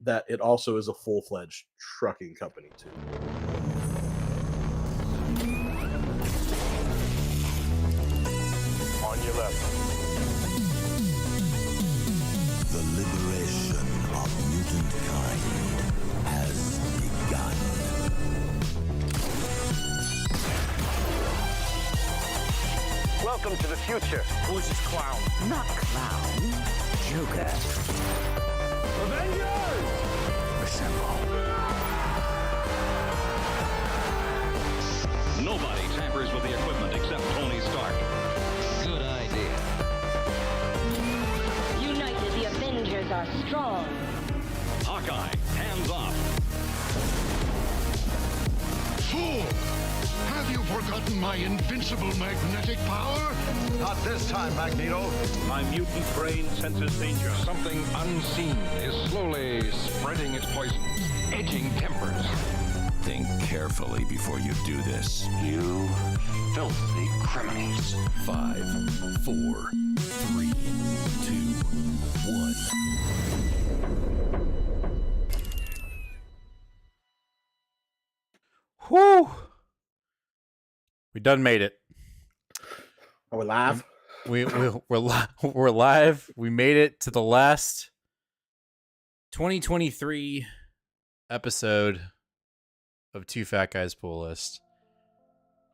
that it also is a full-fledged trucking company too. On your left. The liberation of mutant kind has begun. Welcome to the future. Who's this clown? Not clown, Joker. Avengers! Assemble. Nobody tampers with the equipment except Tony Stark. Good idea. United, the Avengers are strong. Hawkeye, hands off. Fool! Have you forgotten my invincible magnetic power? Not this time, Magneto. My mutant brain senses danger. Something unseen is slowly spreading its poison, edging tempers. Think carefully before you do this. You filthy criminals. 5, 4, 3, 2, 1. Whew. We done made it. Are we live? We're live. We made it to the last 2023 episode of Two Fat Guys Pull List.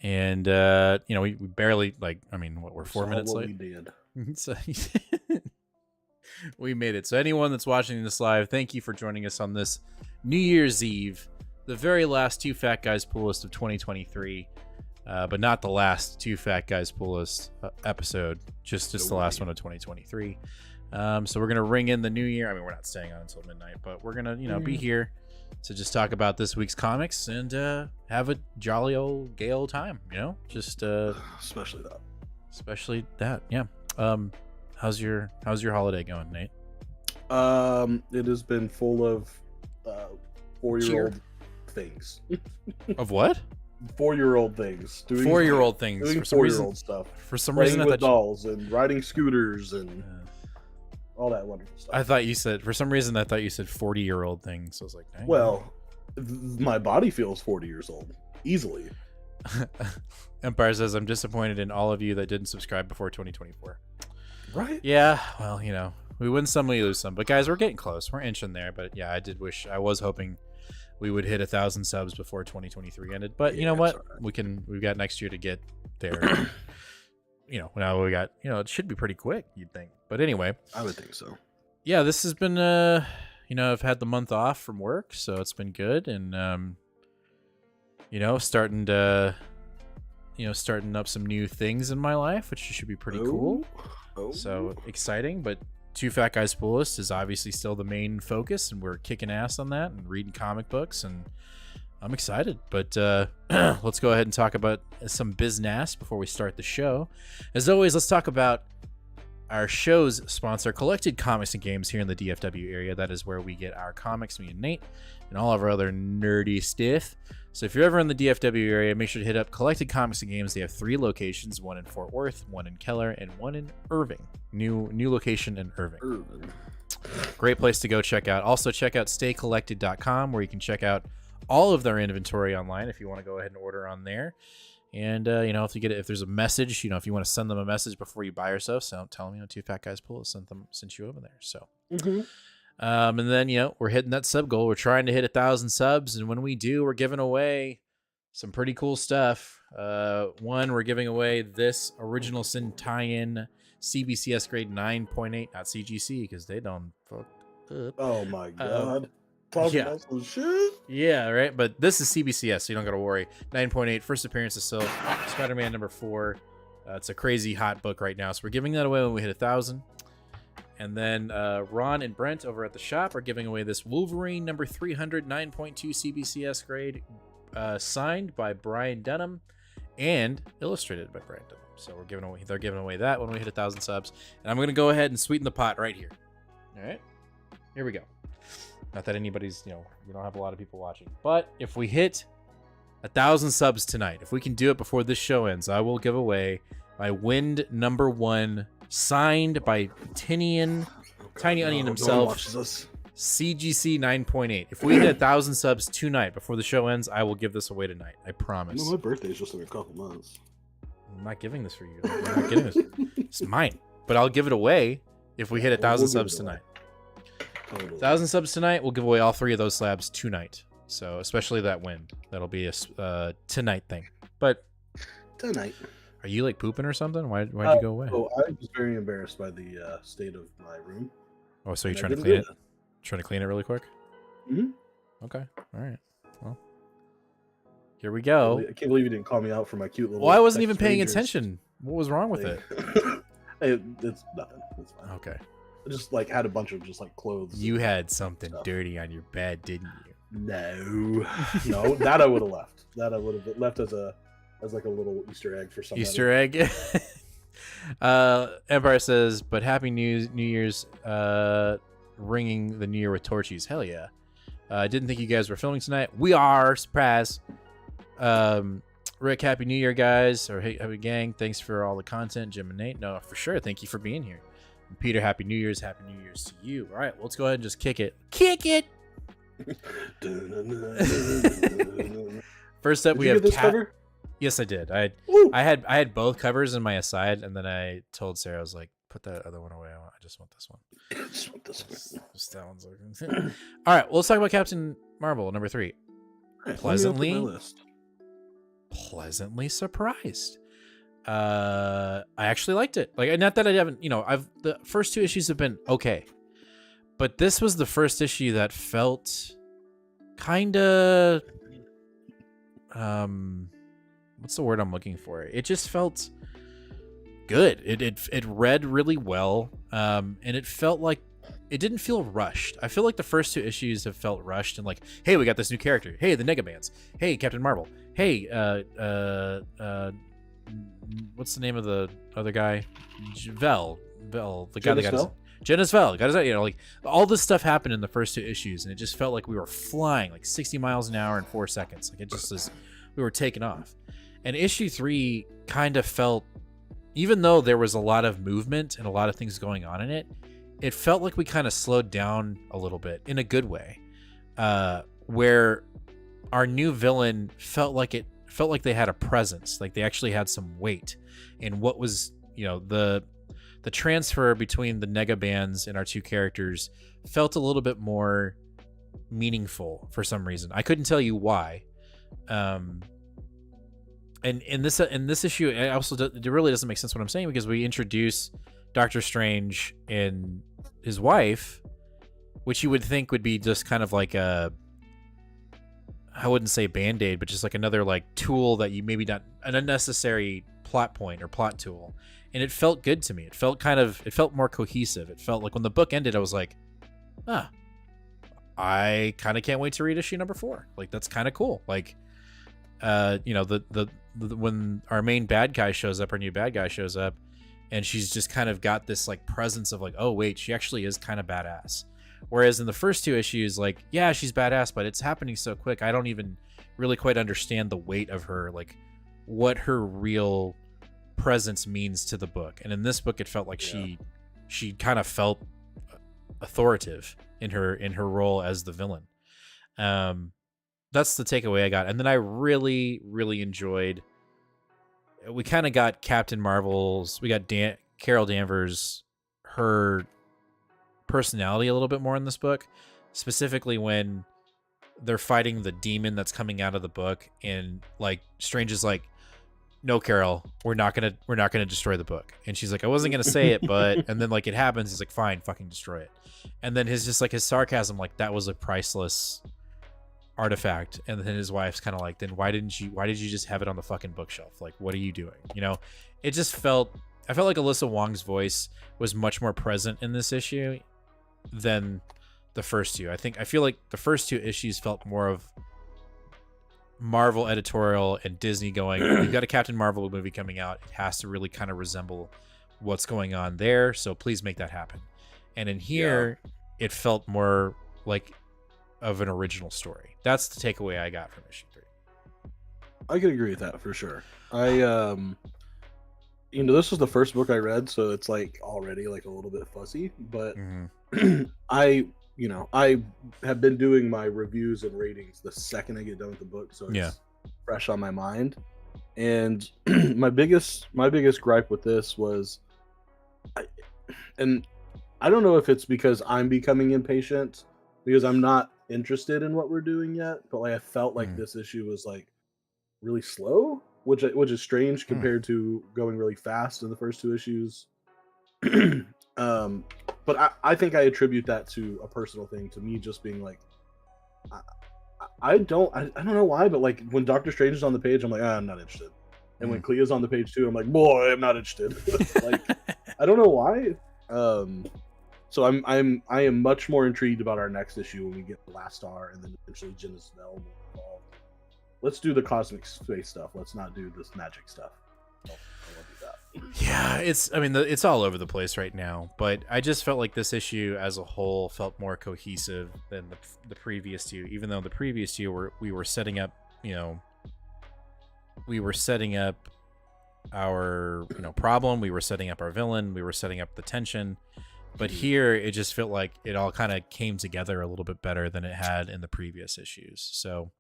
And we barely we're 4 minutes late. We did. So, we made it. So anyone that's watching this live, thank you for joining us on this New Year's Eve, the very last Two Fat Guys Pull List of 2023. But not the last Two Fat Guys Pull List episode, just the last one of 2023. So we're gonna ring in the new year. I mean, we're not staying on until midnight, but we're gonna be here to just talk about this week's comics and have a jolly old gay old time. Especially that. Yeah. How's your holiday going, Nate? It has been full of 4-year-old things. Of what? 4-year-old things. Doing 4-year-old things. Doing for some 4-year-old reason, stuff. For some Playing reason, I with thought dolls and riding scooters and all that wonderful stuff. I thought you said 40-year-old things. I was like, dang. Well, my body feels 40 years old easily. Empire says, I'm disappointed in all of you that didn't subscribe before 2024. Right? Yeah, well, we win some, we lose some. But guys, we're getting close. We're inching there. But yeah, I was hoping we would hit 1,000 subs before 2023 ended. But you know what? Right. We've got next year to get there. Now we got, it should be pretty quick, you'd think. But anyway. I would think so. Yeah, this has been, I've had the month off from work, so it's been good. And, starting up some new things in my life, which should be pretty cool. So exciting, but Two Fat Guys Pull List is obviously still the main focus, and we're kicking ass on that and reading comic books, and I'm excited. But let's go ahead and talk about some business before we start the show. As always, let's talk about our show's sponsor, Collected Comics and Games, here in the DFW area. That is where we get our comics, me and Nate, and all of our other nerdy stuff. So if you're ever in the DFW area, make sure to hit up Collected Comics and Games. They have 3 locations, one in Fort Worth, one in Keller, and one in Irving. New location in Irving. Great place to go check out. Also check out staycollected.com, where you can check out all of their inventory online if you want to go ahead and order on there. And if there's a message, if you want to send them a message before you buy or so tell them, Two Fat Guys Pull sent you over there. So and then we're hitting that sub goal. We're trying to hit 1,000 subs, and when we do, we're giving away some pretty cool stuff. One, we're giving away this Original Sin tie-in CBCS grade 9.8, not CGC, because they don't fuck up. Oh my god. Talking about some shit? Yeah, right. But this is CBCS, so you don't got to worry. 9.8, first appearance of Silk, Spider-Man number 4. It's a crazy hot book right now, so we're giving that away when we hit 1,000. And then Ron and Brent over at the shop are giving away this Wolverine number 300, 9.2 CBCS grade, signed by Brian Dunham and illustrated by Brian Dunham. So they're giving away that when we hit 1,000 subs. And I'm going to go ahead and sweeten the pot right here. All right, here we go. Not that anybody's, we don't have a lot of people watching, but if we hit 1,000 subs tonight, if we can do it before this show ends, I will give away my Wind number 1, signed by Tiny Onion himself, CGC 9.8. If we hit 1,000 subs tonight before the show ends, I will give this away tonight. I promise. My birthday's just in a couple months. I'm not giving this for you. I'm not giving this. It's mine. But I'll give it away if we hit 1,000 subs tonight. 1,000 subs tonight, we'll give away all 3 of those slabs tonight. So especially that win. That'll be a tonight thing. But tonight. Are you like pooping or something? Why'd you go away? Oh, I was very embarrassed by the state of my room. Oh, so you're trying to clean it? Trying to clean it really quick? Mm-hmm. Okay. All right. Well, here we go. I can't believe you didn't call me out for my cute little... Well, I wasn't even paying attention. What was wrong with it? It's nothing. It's fine. Okay. I just like had a bunch of just like clothes. You had something dirty on your bed, didn't you? No, that I would have left. That I would have left as like a little Easter egg for somebody. Easter egg. Empire says, but happy New Year's, ringing the New Year with torchies. Hell yeah. I didn't think you guys were filming tonight. We are. Surprise. Rick, happy New Year, guys. Or hey, happy gang. Thanks for all the content. Jim and Nate. No, for sure. Thank you for being here. And Peter, happy New Year's. Happy New Year's to you. All right, let's go ahead and just kick it. Kick it! First up, we have this cover? Yes, I did. I had both covers in my aside, and then I told Sarah, I was like, put that other one away. I just want this one. Just that one's looking. All right, well, let's talk about Captain Marvel number 3. Right, Pleasantly surprised. I actually liked it. Like, not that I haven't, the first 2 issues have been okay, but this was the first issue that felt kind of, what's the word I'm looking for? It just felt good. It read really well, and it felt like it didn't feel rushed. I feel like the first 2 issues have felt rushed and like, hey, we got this new character. Hey, the Negabands. Hey, Captain Marvel. Hey, what's the name of the other guy? Vel, the guy that got his Jonas Vel. Got his, like all this stuff happened in the first 2 issues, and it just felt like we were flying like 60 miles an hour in 4 seconds. Like it just was, we were taking off. And issue 3 kind of felt, even though there was a lot of movement and a lot of things going on in it, it felt like we kind of slowed down a little bit in a good way, where our new villain felt like they had a presence, like they actually had some weight in what was, the transfer between the Negabands and our 2 characters felt a little bit more meaningful for some reason. I couldn't tell you why. And in this issue, it really doesn't make sense what I'm saying, because we introduce Doctor Strange and his wife, which you would think would be just kind of like a, I wouldn't say band-aid, but just like another like tool that you maybe not an unnecessary plot point or plot tool. And it felt good to me. It felt more cohesive. It felt like when the book ended, I was like, I kind of can't wait to read issue number 4. Like, that's kind of cool. Like, when our main bad guy shows up, our new bad guy shows up, and she's just kind of got this like presence of like, oh wait, she actually is kind of badass. Whereas in the first 2 issues, like, yeah, she's badass, but it's happening so quick, I don't even really quite understand the weight of her, like what her real presence means to the book. And in this book, it felt like she kind of felt authoritative in her role as the villain. That's the takeaway I got. And then I really, really enjoyed, we kind of got Captain Marvel's, we got Carol Danvers, her personality a little bit more in this book, specifically when they're fighting the demon that's coming out of the book, and like Strange is like, no, Carol, we're not gonna destroy the book. And she's like, I wasn't gonna say it, but, and then like it happens, he's like, fine, fucking destroy it. And then his sarcasm, like, that was a priceless artifact. And then his wife's kind of like, then why did you just have it on the fucking bookshelf? Like, what are you doing? It just felt, I felt like Alyssa Wong's voice was much more present in this issue than the first 2. I feel like the first 2 issues felt more of Marvel editorial and Disney going, we've got a Captain Marvel movie coming out, it has to really kind of resemble what's going on there, so please make that happen. And in here, it felt more like of an original story. That's the takeaway I got from issue 3. I can agree with that for sure. This was the first book I read, so it's like already like a little bit fuzzy, but I I have been doing my reviews and ratings the second I get done with the book, so it's fresh on my mind. And my biggest gripe with this was, and I don't know if it's because I'm becoming impatient because I'm not interested in what we're doing yet, but like I felt like this issue was like really slow, which is strange compared to going really fast in the first two issues. But I think I attribute that to a personal thing, to me just being like, I don't know why, but like when Doctor Strange is on the page, I'm like, I'm not interested. And when Clea's on the page too, I'm like, boy, I'm not interested. Like, I don't know why. So I am much more intrigued about our next issue when we get Blastar and then eventually Genesis involved. Let's do the cosmic space stuff. Let's not do this magic stuff. I won't do that. Yeah, it's all over the place right now, but I just felt like this issue as a whole felt more cohesive than the previous two, even though the previous two we were setting up, we were setting up our problem, we were setting up our villain, we were setting up the tension, but here it just felt like it all kind of came together a little bit better than it had in the previous issues. So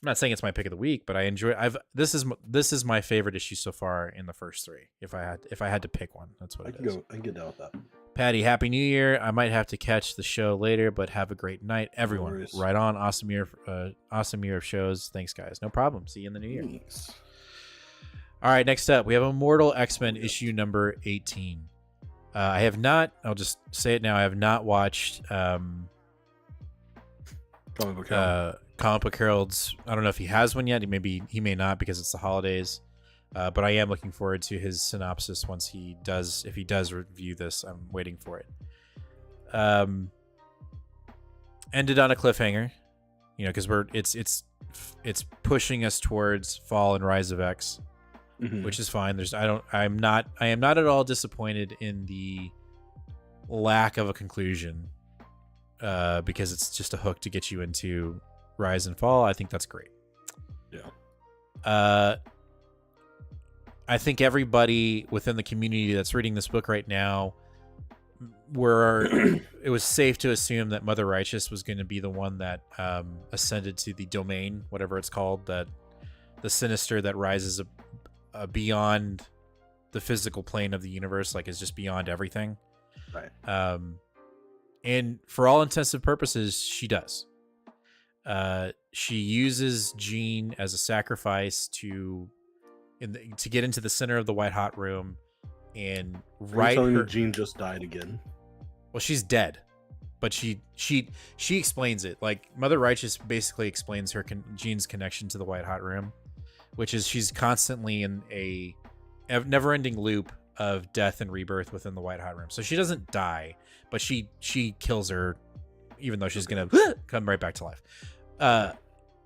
I'm not saying it's my pick of the week, but I enjoy. This is my favorite issue so far in the first three. If I had to pick one, that's what it is. I can get down with that. Patty, Happy New Year! I might have to catch the show later, but have a great night, everyone. Worries. Right on, awesome year of shows. Thanks, guys. No problem. See you in the new year. Thanks. All right, next up we have Immortal X-Men issue number 18. I have not. I'll just say it now. I have not watched. Comic Book Herald's. I don't know if he has one yet. He may not because it's the holidays. But I am looking forward to his synopsis once he does. If he does review this, I'm waiting for it. Ended on a cliffhanger, because it's pushing us towards Fall and Rise of X, which is fine. I am not at all disappointed in the lack of a conclusion, because it's just a hook to get you into Rise and Fall. I think that's great. Yeah. I think everybody within the community that's reading this book right now, it was safe to assume that Mother Righteous was going to be the one that ascended to the domain, whatever it's called, that the sinister that rises beyond the physical plane of the universe, like is just beyond everything. Right. And for all intents and purposes, she does. She uses Jean as a sacrifice to get into the center of the White Hot Room and right. Telling me Jean just died again. Well, she's dead, but she explains it. Like Mother Righteous basically explains Jean's connection to the White Hot Room, which is she's constantly in a never-ending loop of death and rebirth within the White Hot Room. So she doesn't die, but she kills her, even though she's gonna come right back to life.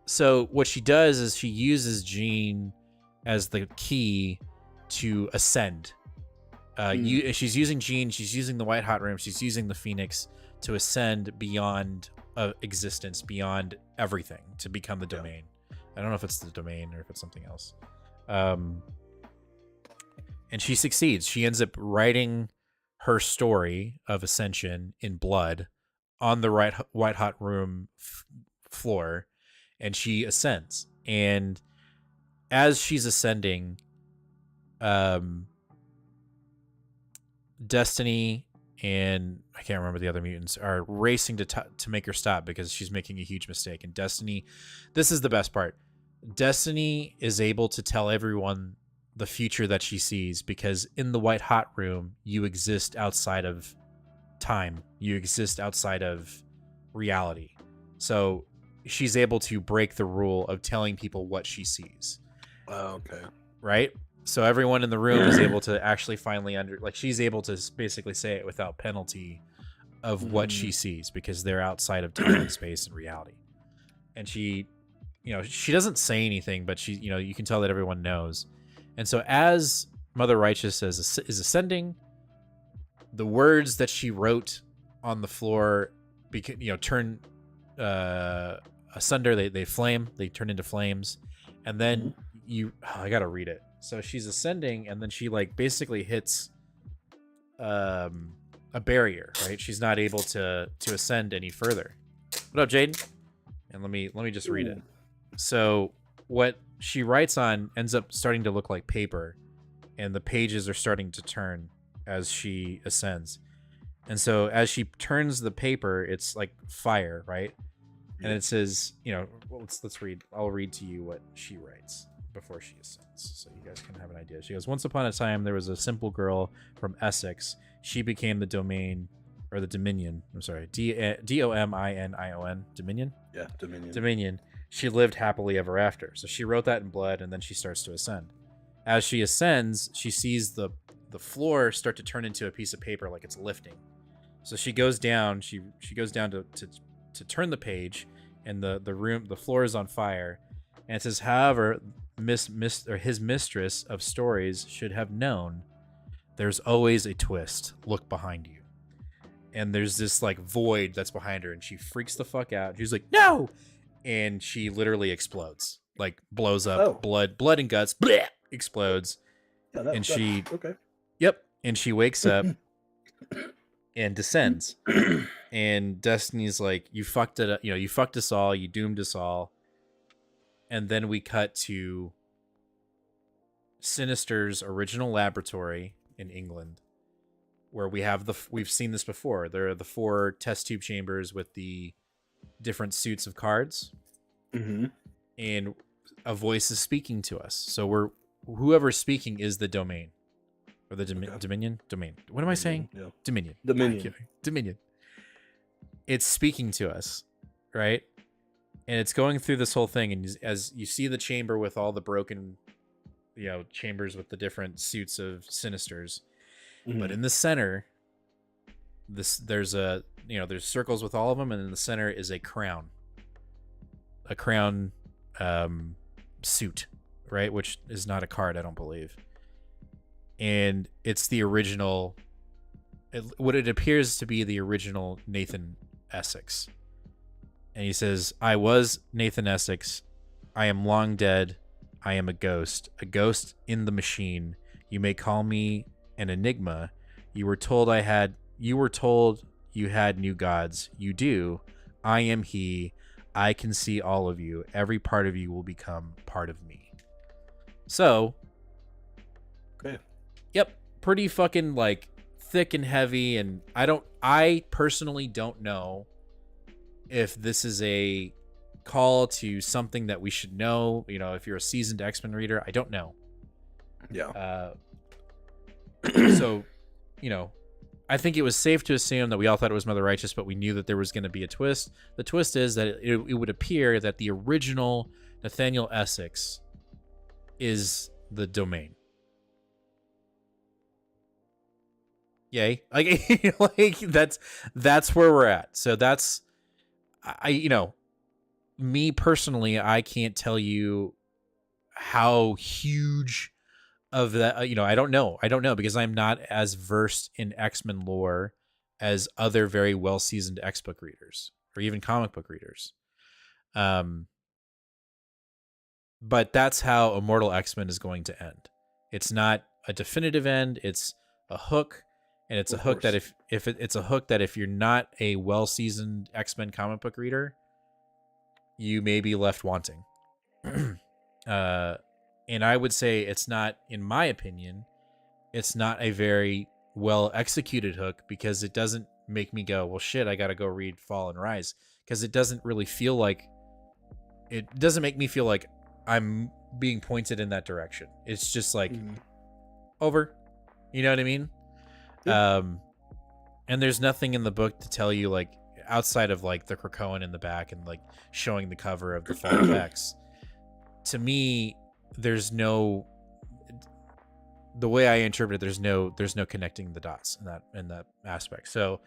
So what she does is she uses Jean as the key to ascend. She's using Jean, she's using the White Hot Room, she's using the Phoenix to ascend beyond existence, beyond everything, to become the domain. I don't know if it's the domain or if it's something else. And she succeeds. She ends up writing her story of ascension in blood on the White Hot Room floor, and she ascends. And as she's ascending, Destiny and I can't remember the other mutants are racing to make her stop because she's making a huge mistake. And Destiny, this is the best part. Destiny is able to tell everyone the future that she sees, because in the White Hot Room, you exist outside of time. You exist outside of reality. So she's able to break the rule of telling people what she sees. Oh, okay. Right? So everyone in the room is able to actually finally she's able to basically say it without penalty of what she sees, because they're outside of time and space and reality. And she doesn't say anything, but she, you can tell that everyone knows. And so as Mother Righteous is ascending, the words that she wrote on the floor turn asunder, they flame, they turn into flames. And then I gotta read it. So she's ascending, and then she basically hits a a barrier, right? She's not able to ascend any further. What up, Jaden? And let me just read it. So what she writes on ends up starting to look like paper, and the pages are starting to turn as she ascends. And so as she turns the paper, it's like fire, right? And it says, well, let's read. I'll read to you what she writes before she ascends, so you guys can have an idea. She goes, once upon a time, there was a simple girl from Essex. She became the domain, or the Dominion. I'm sorry, Dominion. Dominion? Yeah, Dominion. Dominion. She lived happily ever after. So she wrote that in blood, and then she starts to ascend. As she ascends, she sees the floor start to turn into a piece of paper, like it's lifting. So she goes down. She goes down to turn the page, and the floor is on fire. And it says, however, his mistress of stories should have known there's always a twist. Look behind you. And there's this like void that's behind her, and she freaks the fuck out. She's like, no! And she literally explodes, like blows up, blood and guts, bleh, explodes. Yeah, and she, okay. Yep. And she wakes up and descends. And Destiny's like, you fucked it up. You fucked us all. You doomed us all. And then we cut to Sinister's original laboratory in England, where we've seen this before. There are the 4 test tube chambers with the different suits of cards, and a voice is speaking to us. So whoever's speaking is the domain, or the Dominion. What am I saying? Yeah. Dominion. It's speaking to us, right? And it's going through this whole thing, and as you see the chamber with all the broken, chambers with the different suits of Sinisters, but in the center, there's circles with all of them, and in the center is a crown suit, right? Which is not a card, I don't believe. And it's the original, what it appears to be the original Nathan Essex. And he says, I was Nathan Essex. I am long dead. I am a ghost in the machine. You may call me an enigma. You were told you had new gods. You do. I am he. I can see all of you. Every part of you will become part of me. So, okay. Yep, pretty fucking like thick and heavy, and I personally don't know if this is a call to something that we should know. If you're a seasoned X-Men reader, I don't know. Yeah. So, I think it was safe to assume that we all thought it was Mother Righteous, but we knew that there was going to be a twist. The twist is that it would appear that the original Nathaniel Essex is the domain. Yay. Like that's where we're at. So that's, me personally, I can't tell you how huge of that, I don't know because I'm not as versed in X-Men lore as other very well-seasoned X-book readers or even comic book readers. But that's how Immortal X-Men is going to end. It's not a definitive end. It's a hook, and it's a hook that it's a hook that if you're not a well-seasoned X-Men comic book reader, you may be left wanting. And I would say it's not, in my opinion, it's not a very well executed hook, because it doesn't make me go, well, shit, I got to go read Fall and Rise, because it doesn't really feel like, it doesn't make me feel like I'm being pointed in that direction. It's just like over, you know what I mean? Yeah. And there's nothing in the book to tell you, like, outside of like the Krakoan in the back and like showing the cover of the Fall effects. To me, there's no, the way I interpret it, there's no connecting the dots in that aspect. So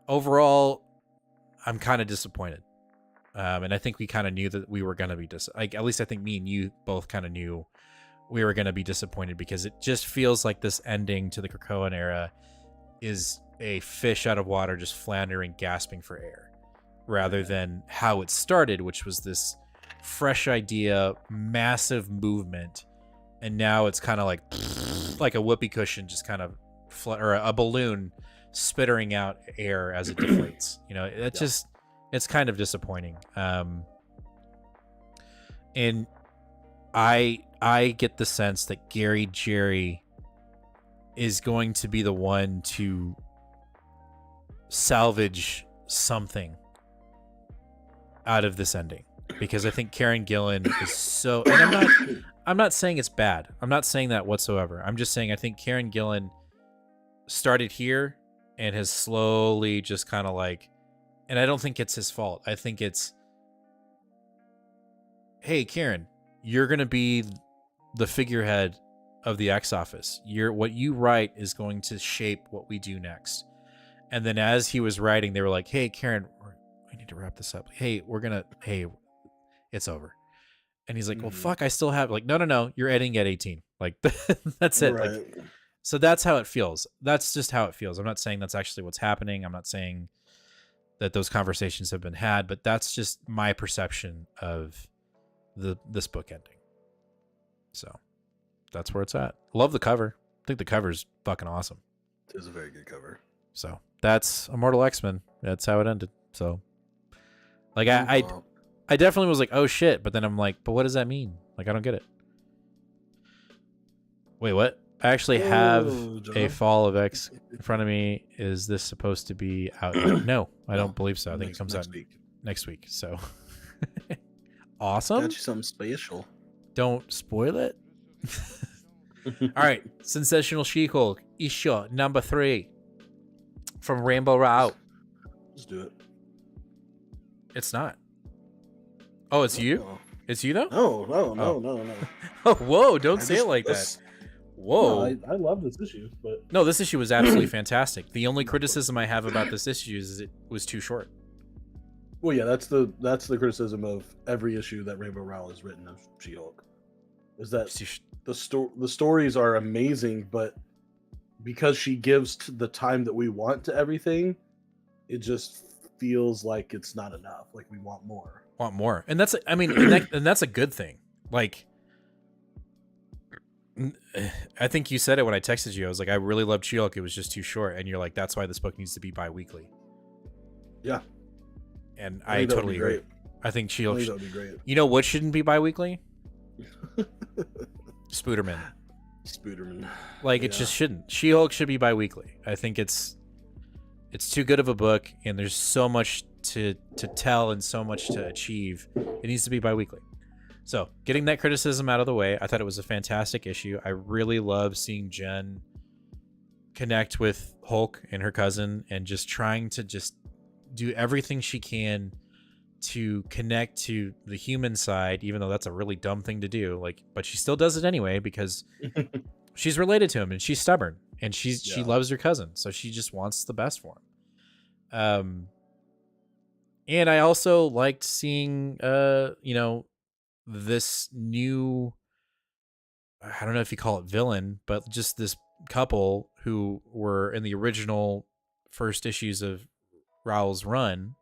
overall, I'm kind of disappointed. And I think we kind of knew that we were going to be at least I think me and you both kind of knew we were going to be disappointed, because it just feels like this ending to the Krakoan era is a fish out of water, just floundering, gasping for air, rather than how it started, which was this fresh idea, massive movement, and now it's kind of like a whoopee cushion, just kind of or a balloon spittering out air as it deflates. You know, it just, it's kind of disappointing. And I get the sense that Gary Jerry is going to be the one to salvage something out of this ending, because I think Karen Gillan is so, and I'm not saying it's bad. I'm not saying that whatsoever. I'm just saying I think Karen Gillan started here and has slowly just kind of like, and I don't think it's his fault. I think it's, hey, Karen, you're going to be the figurehead of the X Office. What you write is going to shape what we do next. And then as he was writing, they were like, hey, Karen, we need to wrap this up. Hey, it's over. And he's like, well, fuck, I still have, like, no, you're editing at 18. Like, that's it. Right. Like, so that's how it feels. That's just how it feels. I'm not saying that's actually what's happening. I'm not saying that those conversations have been had, but that's just my perception of this book ending. So that's where it's at. Love the cover. I think the cover's fucking awesome. It is a very good cover. So that's Immortal X-Men. That's how it ended. So like I definitely was like, oh shit, but then I'm like, but what does that mean? Like, I don't get it. Wait, what? I actually have a Fall of X in front of me. Is this supposed to be out yet? No, I don't believe so. I think it comes out next week. So awesome. Got you something special. Don't spoil it. All right. Sensational She-Hulk, issue number 3 from Rainbow Rowell. Let's do it. It's not. Oh, it's you? No. It's you though? No. Oh, whoa, don't say it like that. Whoa. No, I love this issue, but no, this issue was absolutely fantastic. The only criticism I have about this issue is it was too short. well, yeah, that's the criticism of every issue that Rainbow Rowell has written of She-Hulk. Is that the stories are amazing, but because she gives the time that we want to everything, it just feels like it's not enough. Like, we want more. And that's, I mean, and that's a good thing. Like, I think you said it when I texted you. I was like, I really loved She-Hulk. It was just too short. And you're like, that's why this book needs to be bi-weekly. Yeah. And I totally agree. I think She-Hulk that would be great. You know what shouldn't be bi-weekly? Spooderman. Like, it just shouldn't. She-Hulk should be bi-weekly. I think it's too good of a book, and there's so much to tell and so much to achieve. It needs to be bi-weekly. So, getting that criticism out of the way, I thought it was a fantastic issue. I really love seeing Jen connect with Hulk and her cousin, and just trying to just do everything she can to connect to the human side, even though that's a really dumb thing to do. Like, but she still does it anyway because she's related to him and she's stubborn and she loves her cousin, so she just wants the best for him. And I also liked seeing this new, I don't know if you call it villain, but just this couple who were in the original first issues of Rowell's run,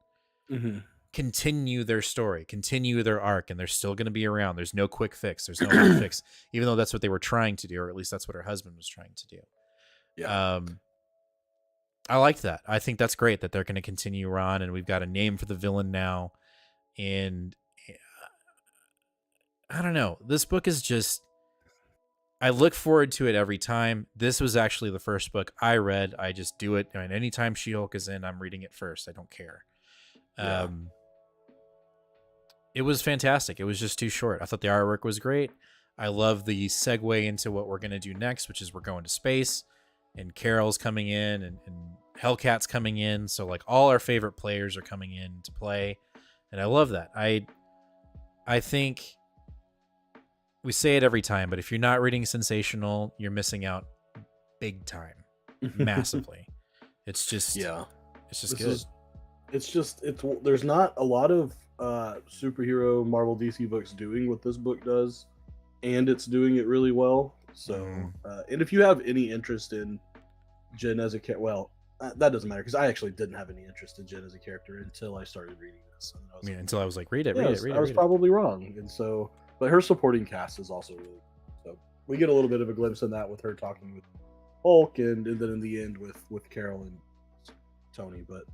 continue their story, continue their arc, and they're still going to be around. There's no quick fix. There's no quick fix, even though that's what they were trying to do, or at least that's what her husband was trying to do. Yeah. I liked that. I think that's great that they're going to continue on, and we've got a name for the villain now. And I don't know. This book is just, I look forward to it every time. This was actually the first book I read. I just do it. And anytime She-Hulk is in, I'm reading it first. I don't care. Yeah. It was fantastic. It was just too short. I thought the artwork was great. I love the segue into what we're going to do next, which is we're going to space, and Carol's coming in, and Hellcat's coming in. So like all our favorite players are coming in to play. And I love that. I think we say it every time, but if you're not reading Sensational, you're missing out big time, massively. It's just, it's just good. There's not a lot of superhero Marvel DC books doing what this book does, and it's doing it really well. So, and if you have any interest in Jen as a character, that doesn't matter, because I actually didn't have any interest in Jen as a character until I started reading this. And until I was like, read it. I was probably wrong, and so, but her supporting cast is also really good. So we get a little bit of a glimpse in that with her talking with Hulk, and then in the end with Carol Tony, but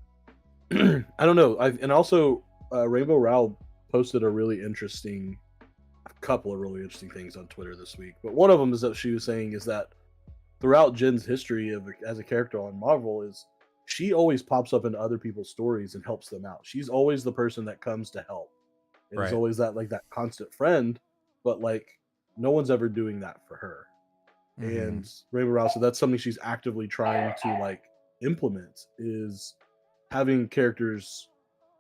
I don't know. And also Rainbow Rowell posted a couple of really interesting things on Twitter this week. But one of them is that she was saying is that throughout Jen's history as a character on Marvel is she always pops up into other people's stories and helps them out. She's always the person that comes to help. And is always that like that constant friend, but like no one's ever doing that for her. And Rainbow Rowell said that's something she's actively trying to like implement is having characters,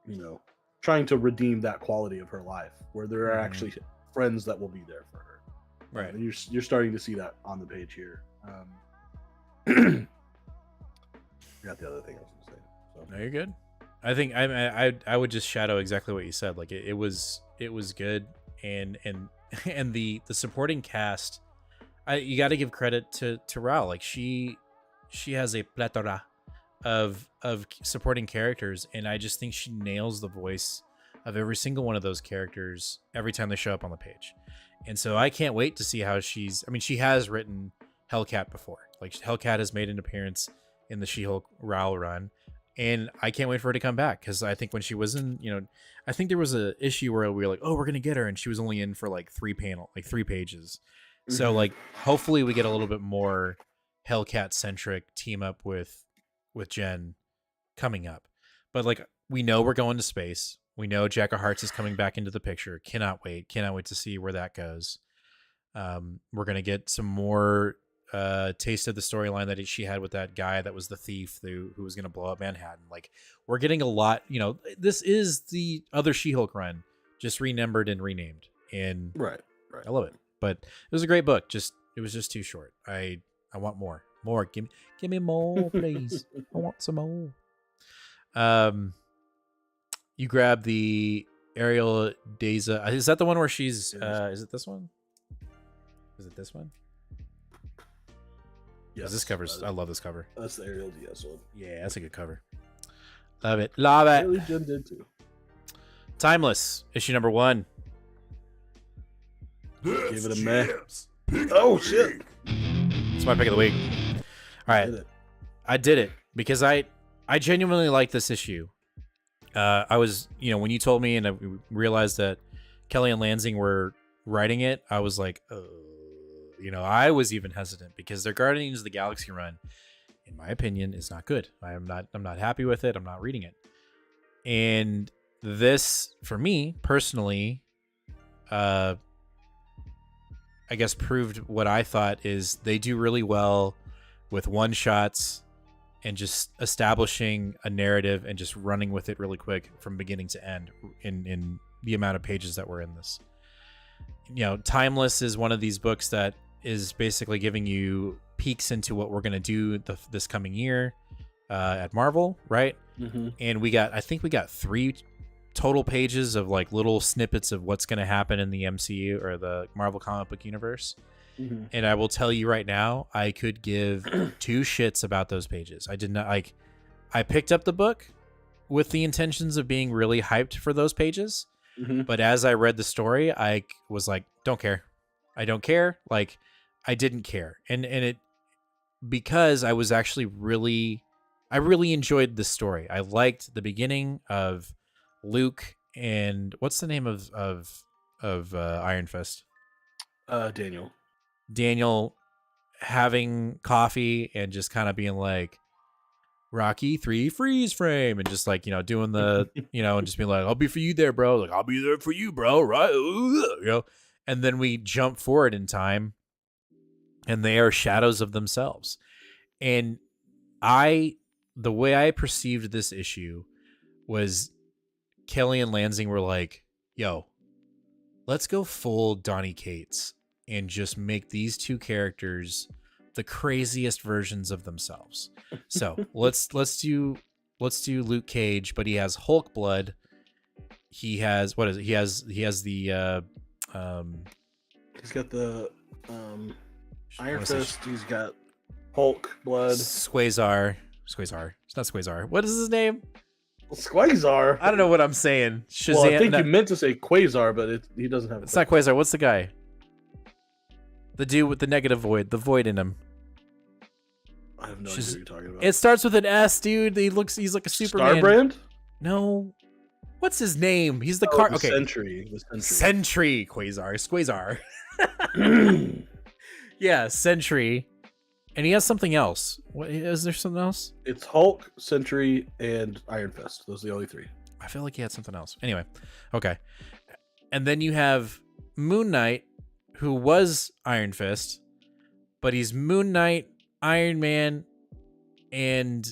you know, trying to redeem that quality of her life where there are actually friends that will be there for her. Right. And you're starting to see that on the page here. Forgot the other thing I was going to say. So. No, you're good. I think I would just shadow exactly what you said. Like it was good, and the supporting cast. You got to give credit to Rao. Like she has a plethora of supporting characters, and I just think she nails the voice of every single one of those characters every time they show up on the page. And so I can't wait to see how she has written Hellcat before. Like Hellcat has made an appearance in the She-Hulk Rao run, and I can't wait for her to come back because I think when she was in, I think there was a issue where we were like, oh, we're gonna get her, and she was only in for like 3 pages. So like hopefully we get a little bit more Hellcat centric team up with Jen coming up. But like we know we're going to space. We know Jack of Hearts is coming back into the picture. Cannot wait to see where that goes. We're gonna get some more taste of the storyline that she had with that guy that was the thief who was gonna blow up Manhattan. Like we're getting a lot. This is the other She-Hulk run, just renumbered and renamed. And right. I love it. But it was a great book. It was just too short. I want more. Give me more, please. I want some more. You grab the Ariel Daza. Is that the one where she's? Is it this one? Is it this one? Yes. This cover's. I love this cover. That's the Ariel Diaz one. Yeah, that's a good cover. Love it. Love it. Really, Jen did too. Timeless issue number 1. Give it a meh. Oh shit! It's my pick of the week. All right, I did it because I genuinely like this issue. I was, when you told me and I realized that Kelly and Lansing were writing it, I was like, I was even hesitant because their Guardians of the Galaxy run, in my opinion, is not good. I'm not happy with it. I'm not reading it. And this, for me personally, I guess proved what I thought is they do really well with one-shots and just establishing a narrative and just running with it really quick from beginning to end in the amount of pages that were in this. Timeless is one of these books that is basically giving you peeks into what we're going to do this coming year at Marvel, right? And I think we got 3 total pages of like little snippets of what's going to happen in the MCU or the Marvel comic book universe. And I will tell you right now, I could give 2 shits about those pages. I did not like. I picked up the book with the intentions of being really hyped for those pages, but as I read the story, I was like, don't care. I don't care. Like, I didn't care, and it because I was actually I really enjoyed this story. I liked the beginning of Luke and what's the name of Iron Fist? Daniel having coffee and just kind of being like, Rocky 3 freeze frame, and just like, doing the, and just being like, I'll be for you there, bro. Like, I'll be there for you, bro. Right. And then we jump forward in time and they are shadows of themselves. And the way I perceived this issue was Kelly and Lansing were like, yo, let's go full Donny Cates and just make these 2 characters the craziest versions of themselves. So let's do Luke Cage, but he has Hulk blood. He has he has the he's got the Iron Fist, he's got Hulk blood. Squazar. It's not Squazar. What is his name? Squazar. I don't know what I'm saying. Shazam. Well, I think you meant to say Quasar, but he doesn't have. It's not Quasar. What's the guy? The dude with the negative void, the void in him. I have no idea what you're talking about. It starts with an S, dude. He's like a Superman. Starbrand? No. What's his name? He's the car. Okay. Sentry. Sentry. Quasar. Yeah, Sentry. And he has something else. What is there something else? It's Hulk, Sentry, and Iron Fist. Those are the only 3. I feel like he had something else. Anyway, okay. And then you have Moon Knight, who was Iron Fist, but he's Moon Knight, Iron Man, and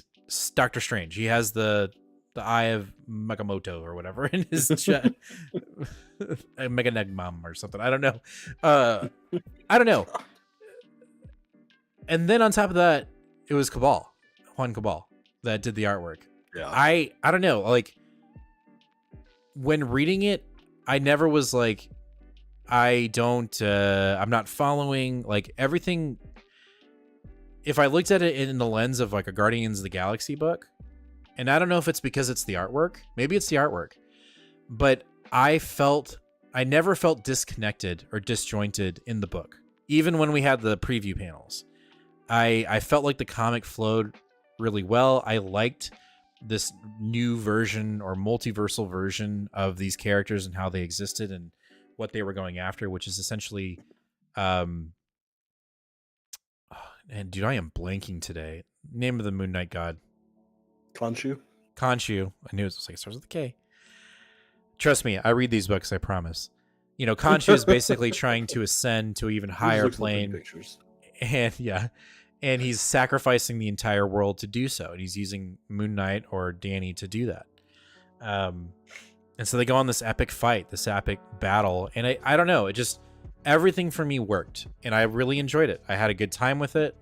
Doctor Strange. He has the eye of Megamoto or whatever in his chest. Meganegmom or something. I don't know. I don't know. And then on top of that, it was Juan Cabal that did the artwork. Yeah. I don't know. Like, when reading it, I never was like, I'm not following like everything. If I looked at it in the lens of like a Guardians of the Galaxy book, and I don't know if it's because it's the artwork, maybe it's the artwork, but I never felt disconnected or disjointed in the book. Even when we had the preview panels, I felt like the comic flowed really well. I liked this new version or multiversal version of these characters and how they existed and what they were going after, which is essentially, and dude, I am blanking today. Name of the Moon Knight god. Khonshu. I knew it was like it starts with a K. Trust me, I read these books, I promise. You know, Khonshu is basically trying to ascend to an even higher plane. And he's sacrificing the entire world to do so. And he's using Moon Knight or Danny to do that. And so they go on this epic fight, this epic battle. And I don't know, it just, everything for me worked. And I really enjoyed it. I had a good time with it.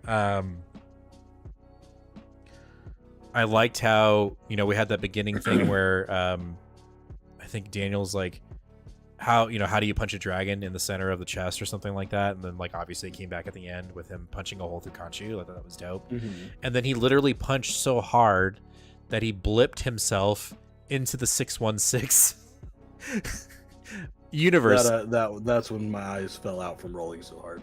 I liked how, you know, we had that beginning thing where I think Daniel's like, how do you punch a dragon in the center of the chest or something like that? And then like obviously it came back at the end with him punching a hole through Khonshu. I thought that was dope. Mm-hmm. And then he literally punched so hard that he blipped himself into the 616 universe. That's when my eyes fell out from rolling so hard.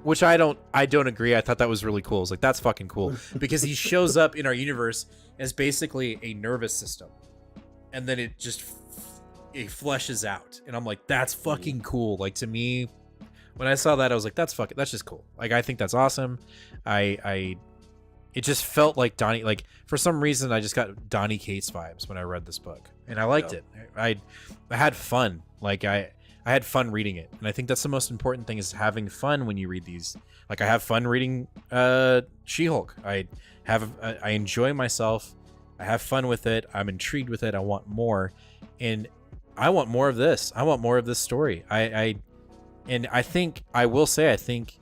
Which I don't agree. I thought that was really cool. I was like, that's fucking cool. Because he shows up in our universe as basically a nervous system. And then it just it fleshes out. And I'm like, that's fucking cool. Like, to me, when I saw that, I was like, that's just cool. Like, I think that's awesome. It just felt like Donnie, like, for some reason, I just got Donnie Cates vibes when I read this book. And I liked it. I had fun. Like, I had fun reading it. And I think that's the most important thing, is having fun when you read these. Like, I have fun reading She-Hulk. I enjoy myself. I have fun with it. I'm intrigued with it. I want more. And I want more of this. I want more of this story. And I think, I will say, I think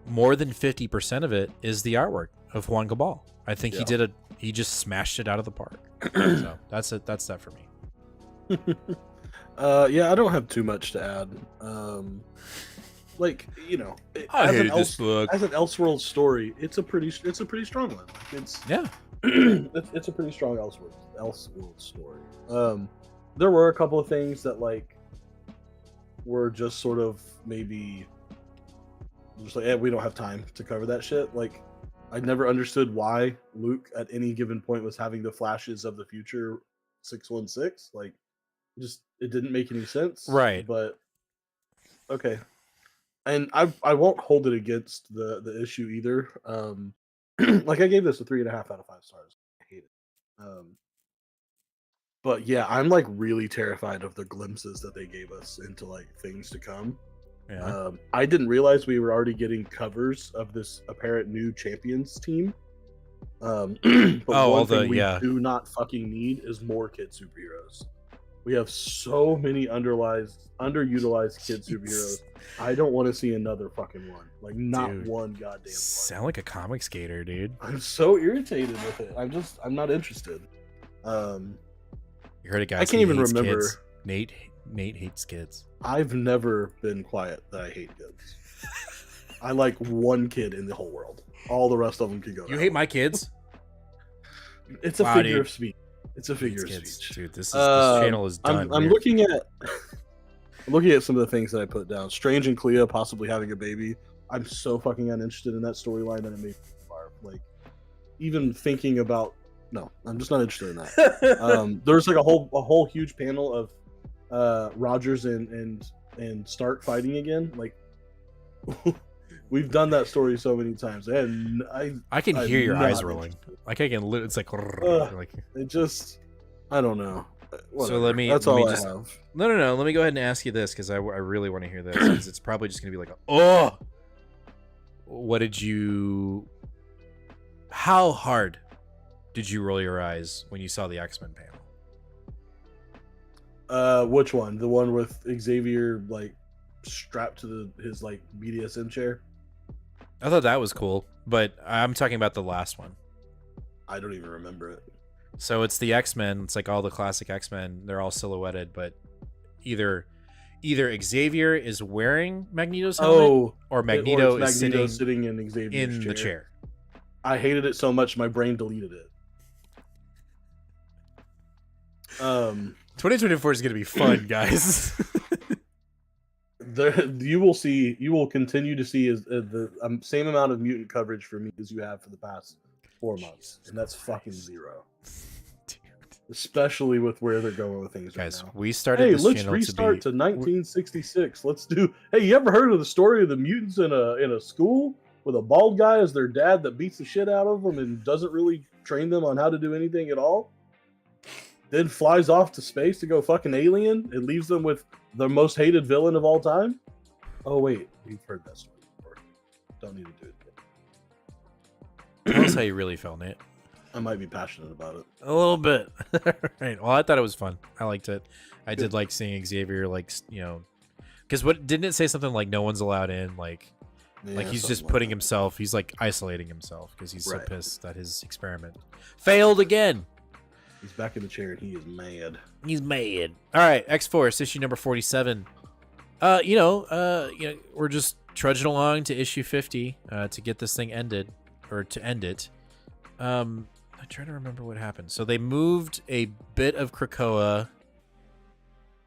more than 50% of it is the artwork of Juan Cabal. I think he just smashed it out of the park. So that's it. That's that for me. Yeah, I don't have too much to add. Like, you know, I hate this book. As an Elseworld story, it's a pretty strong one. It's a pretty strong Elseworld story. There were a couple of things that like were just sort of maybe just like, we don't have time to cover that shit. Like, I never understood why Luke at any given point was having the flashes of the future 616. Like, it didn't make any sense. Right. But okay. And I won't hold it against the issue either. Like, I gave this a 3.5 out of 5 stars. I hate it. But yeah, I'm like really terrified of the glimpses that they gave us into like things to come. Yeah. I didn't realize we were already getting covers of this apparent new champions team. But one thing we do not fucking need is more kid superheroes. We have so many underutilized kid superheroes. I don't want to see another fucking one. Like, not one goddamn one. Sound like a comic skater, dude. I'm so irritated with it. I'm not interested. You heard it, guys. I can't even remember. Kids. Nate hates kids. I've never been quiet that I hate kids. I like one kid in the whole world. All the rest of them can go. You hate my kids? It's a figure of speech. It's a figure of speech. Dude, this channel is done. I'm looking at some of the things that I put down. Strange and Clea possibly having a baby. I'm so fucking uninterested in that storyline that it made me far. like even thinking about. No, I'm just not interested in that. There's like a whole huge panel of Rogers and Stark fighting again. Like we've done that story so many times, and I can hear your eyes rolling. Like I can. It's like it just. I don't know. Whatever. So let me. That's let me all just, I have. No. Let me go ahead and ask you this because I really want to hear this. 'Cause it's probably just gonna be like, oh, what did you? How hard did you roll your eyes when you saw the X-Men panel? Which one? The one with Xavier like strapped to his like BDSM chair? I thought that was cool, but I'm talking about the last one. I don't even remember it. So it's the X-Men. It's like all the classic X-Men. They're all silhouetted, but either Xavier is wearing Magneto's helmet, or Magneto is sitting in Xavier's in the chair. I hated it so much my brain deleted it. 2024 is going to be fun, guys. You will continue to see the same amount of mutant coverage for me as you have for the past 4 months, and that's fucking zero. Dude. Especially with where they're going with things, guys. right now. We started. Hey, this let's channel restart to 1966. Let's do. Hey, you ever heard of the story of the mutants in a school with a bald guy as their dad that beats the shit out of them and doesn't really train them on how to do anything at all? Then flies off to space to go fucking alien. It leaves them with the most hated villain of all time. Oh wait, we've heard that story before. Don't need to do it again. Tell us how you really felt, Nate. I might be passionate about it. A little bit. Right. Well, I thought it was fun. I liked it. I did like seeing Xavier, like, you know, because what didn't it say something like no one's allowed in, like he's just putting himself. He's like isolating himself because he's so pissed that his experiment failed again. He's back in the chair and he is mad. He's mad. All right, X-Force issue number 47. We're just trudging along to issue 50 to get this thing ended, or to end it. I'm trying to remember what happened. So they moved a bit of Krakoa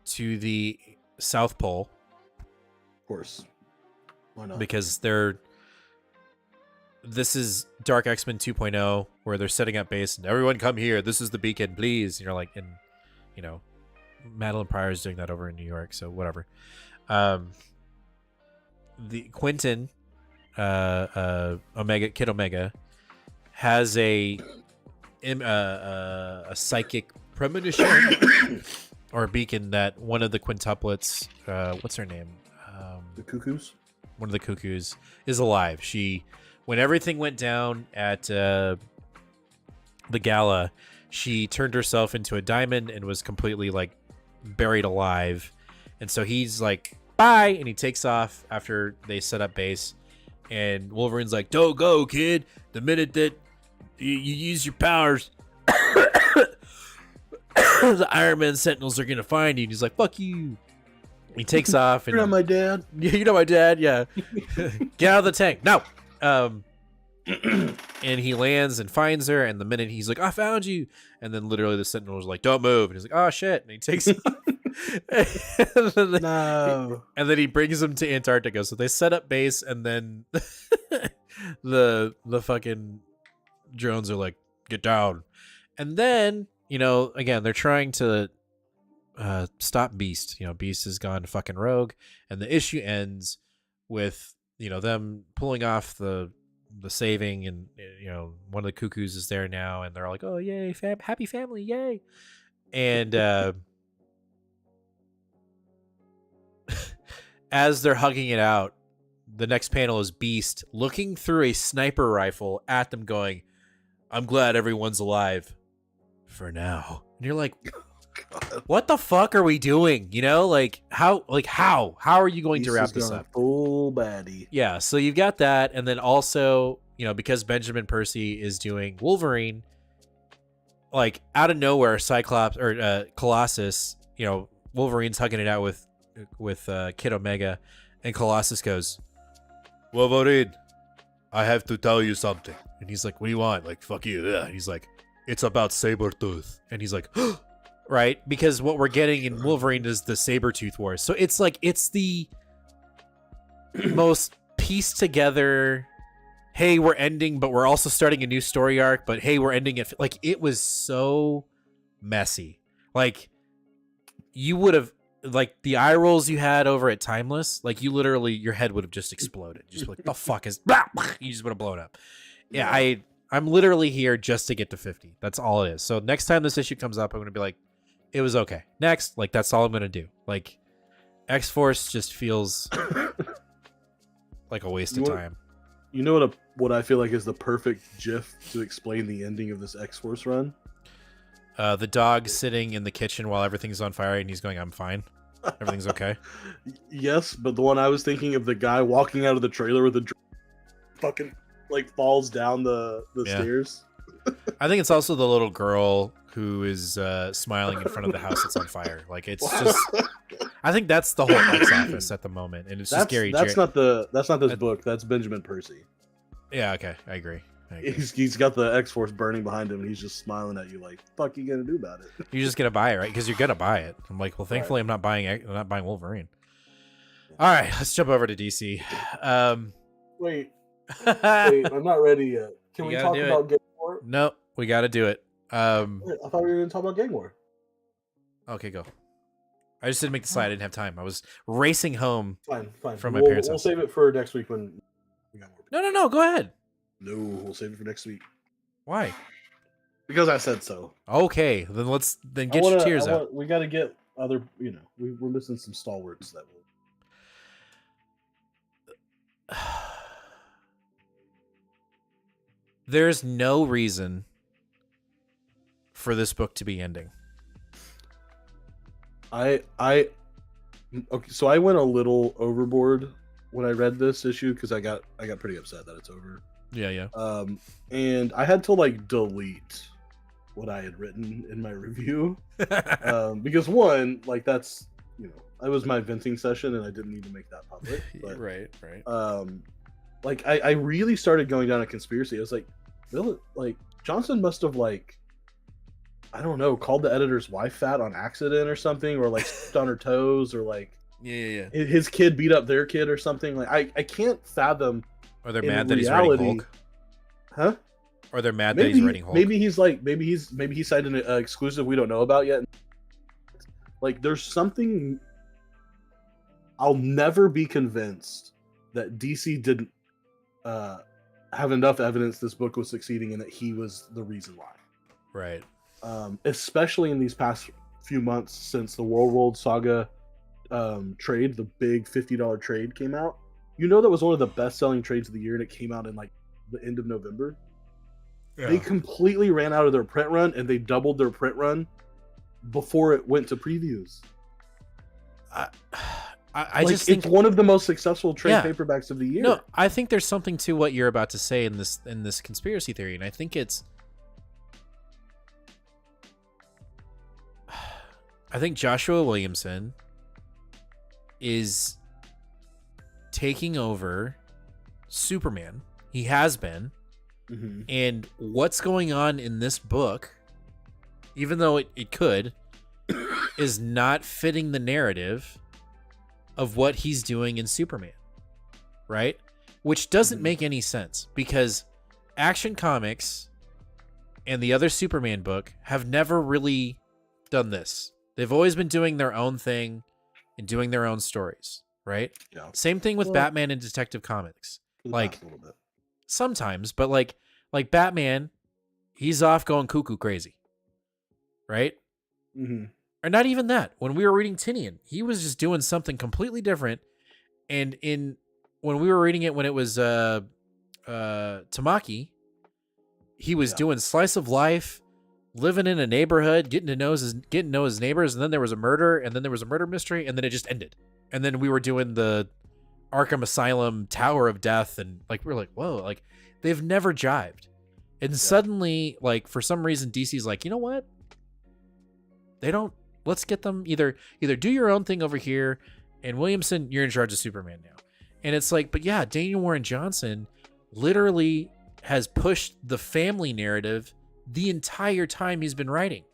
to the South Pole. Of course. Why not? Because this is Dark X-Men 2.0, where they're setting up base and everyone come here. This is the beacon, please. And you're like, and you know, Madeline Pryor's doing that over in New York, so whatever. The Quentin, Kid Omega, has a psychic premonition or a beacon that one of the quintuplets, what's her name? The Cuckoos. One of the Cuckoos is alive. When everything went down at the gala, she turned herself into a diamond and was completely like buried alive. And so he's like, bye, and he takes off after they set up base. And Wolverine's like, don't go, kid. The minute that you use your powers, the Iron Man Sentinels are gonna find you. And he's like, fuck you. He takes off. And you're not my dad. You know my dad. Yeah. Get out of the tank. No. And he lands and finds her, and the minute he's like, I found you, and then literally the Sentinel was like, don't move, and he's like, oh shit, and he takes off. And then he brings him to Antarctica. So they set up base, and then the fucking drones are like, get down. And then, again, they're trying to stop Beast. Beast has gone fucking rogue, and the issue ends with them pulling off the saving, and one of the Cuckoos is there now, and they're like, oh yay, happy family, yay. And as they're hugging it out, the next panel is Beast looking through a sniper rifle at them going, I'm glad everyone's alive for now. And you're like, what the fuck are we doing? How are you going to wrap this up? Full baddie. Yeah, so you've got that, and then also, because Benjamin Percy is doing Wolverine, like out of nowhere, Cyclops or Colossus, Wolverine's hugging it out with Kid Omega, and Colossus goes, Wolverine, I have to tell you something. And he's like, what do you want? Like, fuck you. Yeah. And he's like, it's about Sabretooth. And he's like, right? Because what we're getting in Wolverine is the Sabretooth Wars. So it's like, it's the most pieced together hey, we're ending, but we're also starting a new story arc, but hey, we're ending it. Like, it was so messy. Like, you would have, like, the eye rolls you had over at Timeless, like, you literally, your head would have just exploded. Just like, the fuck is, you just would have blown up. Yeah, I'm literally here just to get to 50. That's all it is. So next time this issue comes up, I'm going to be like, it was okay. Next, like, that's all I'm going to do. Like, X-Force just feels like a waste of time. You know what I feel like is the perfect GIF to explain the ending of this X-Force run? The dog sitting in the kitchen while everything's on fire and he's going, I'm fine. Everything's okay. Yes, but the one I was thinking of, the guy walking out of the trailer with a fucking, like, falls down the stairs. I think it's also the little girl who is smiling in front of the house that's on fire. Like, it's just, I think that's the whole X office at the moment, and it's just scary. That's not this book. That's Benjamin Percy. Yeah, okay, I agree. He's got the X-Force burning behind him, and he's just smiling at you like, "Fuck, you gonna do about it?" You're just gonna buy it, right? Because you're gonna buy it. I'm like, well, thankfully, I'm not buying Wolverine. All right, let's jump over to DC. Wait, I'm not ready yet. Can we talk about Gang War? No, we got to do it. I thought we were going to talk about Gang War. Okay, go. I just didn't make the slide. I didn't have time. I was racing home. Fine. From my parents' We'll house. save it for next week when we got more. No. Go ahead. No, we'll save it for next week. Why? Because I said so. Okay, then get your tears out. We got to get other. We're missing some stalwarts that will. There's no reason for this book to be ending. Okay, so I went a little overboard when I read this issue because I got pretty upset that it's over. Yeah. And I had to like delete what I had written in my review because one, like, that's, it was my venting session and I didn't need to make that public. But, right. Like I really started going down a conspiracy. I was like, really? Like, Johnson must have, like, I don't know, called the editor's wife fat on accident or something, or like stepped on her toes, or like yeah. His kid beat up their kid or something. Like I can't fathom. Or they're mad that he's writing Hulk. Huh? Or they're mad that he's writing Hulk. Maybe he signed an exclusive we don't know about yet. Like, there's something. I'll never be convinced that DC didn't have enough evidence this book was succeeding and that he was the reason why. Right. Especially in these past few months since the World Saga trade, the big $50 trade came out. That was one of the best-selling trades of the year, and it came out in like the end of November. Yeah. They completely ran out of their print run, and they doubled their print run before it went to previews. I just think it's one of the most successful trade paperbacks of the year. No, I think there's something to what you're about to say in this conspiracy theory, and I think Joshua Williamson is taking over Superman. He has been. Mm-hmm. And what's going on in this book, even though it could, is not fitting the narrative of what he's doing in Superman. Right? Which doesn't make any sense, because Action Comics and the other Superman book have never really done this. They've always been doing their own thing and doing their own stories, right? Yeah. Same thing with Batman and Detective Comics. Like, a little bit. Sometimes, but like Batman, he's off going cuckoo crazy, right? Mm-hmm. Or not even that. When we were reading Tinian, he was just doing something completely different. And when we were reading it, when it was Tamaki, he was doing slice of life, living in a neighborhood, getting to know his neighbors, and then there was a murder, and then there was a murder mystery, and then it just ended. And then we were doing the Arkham Asylum Tower of Death, and like we're like, whoa, like they've never jived. And suddenly, like, for some reason, DC's like, you know what? They don't. Let's get them either do your own thing over here, and Williamson, you're in charge of Superman now. And it's like, but yeah, Daniel Warren Johnson literally has pushed the family narrative the entire time he's been writing.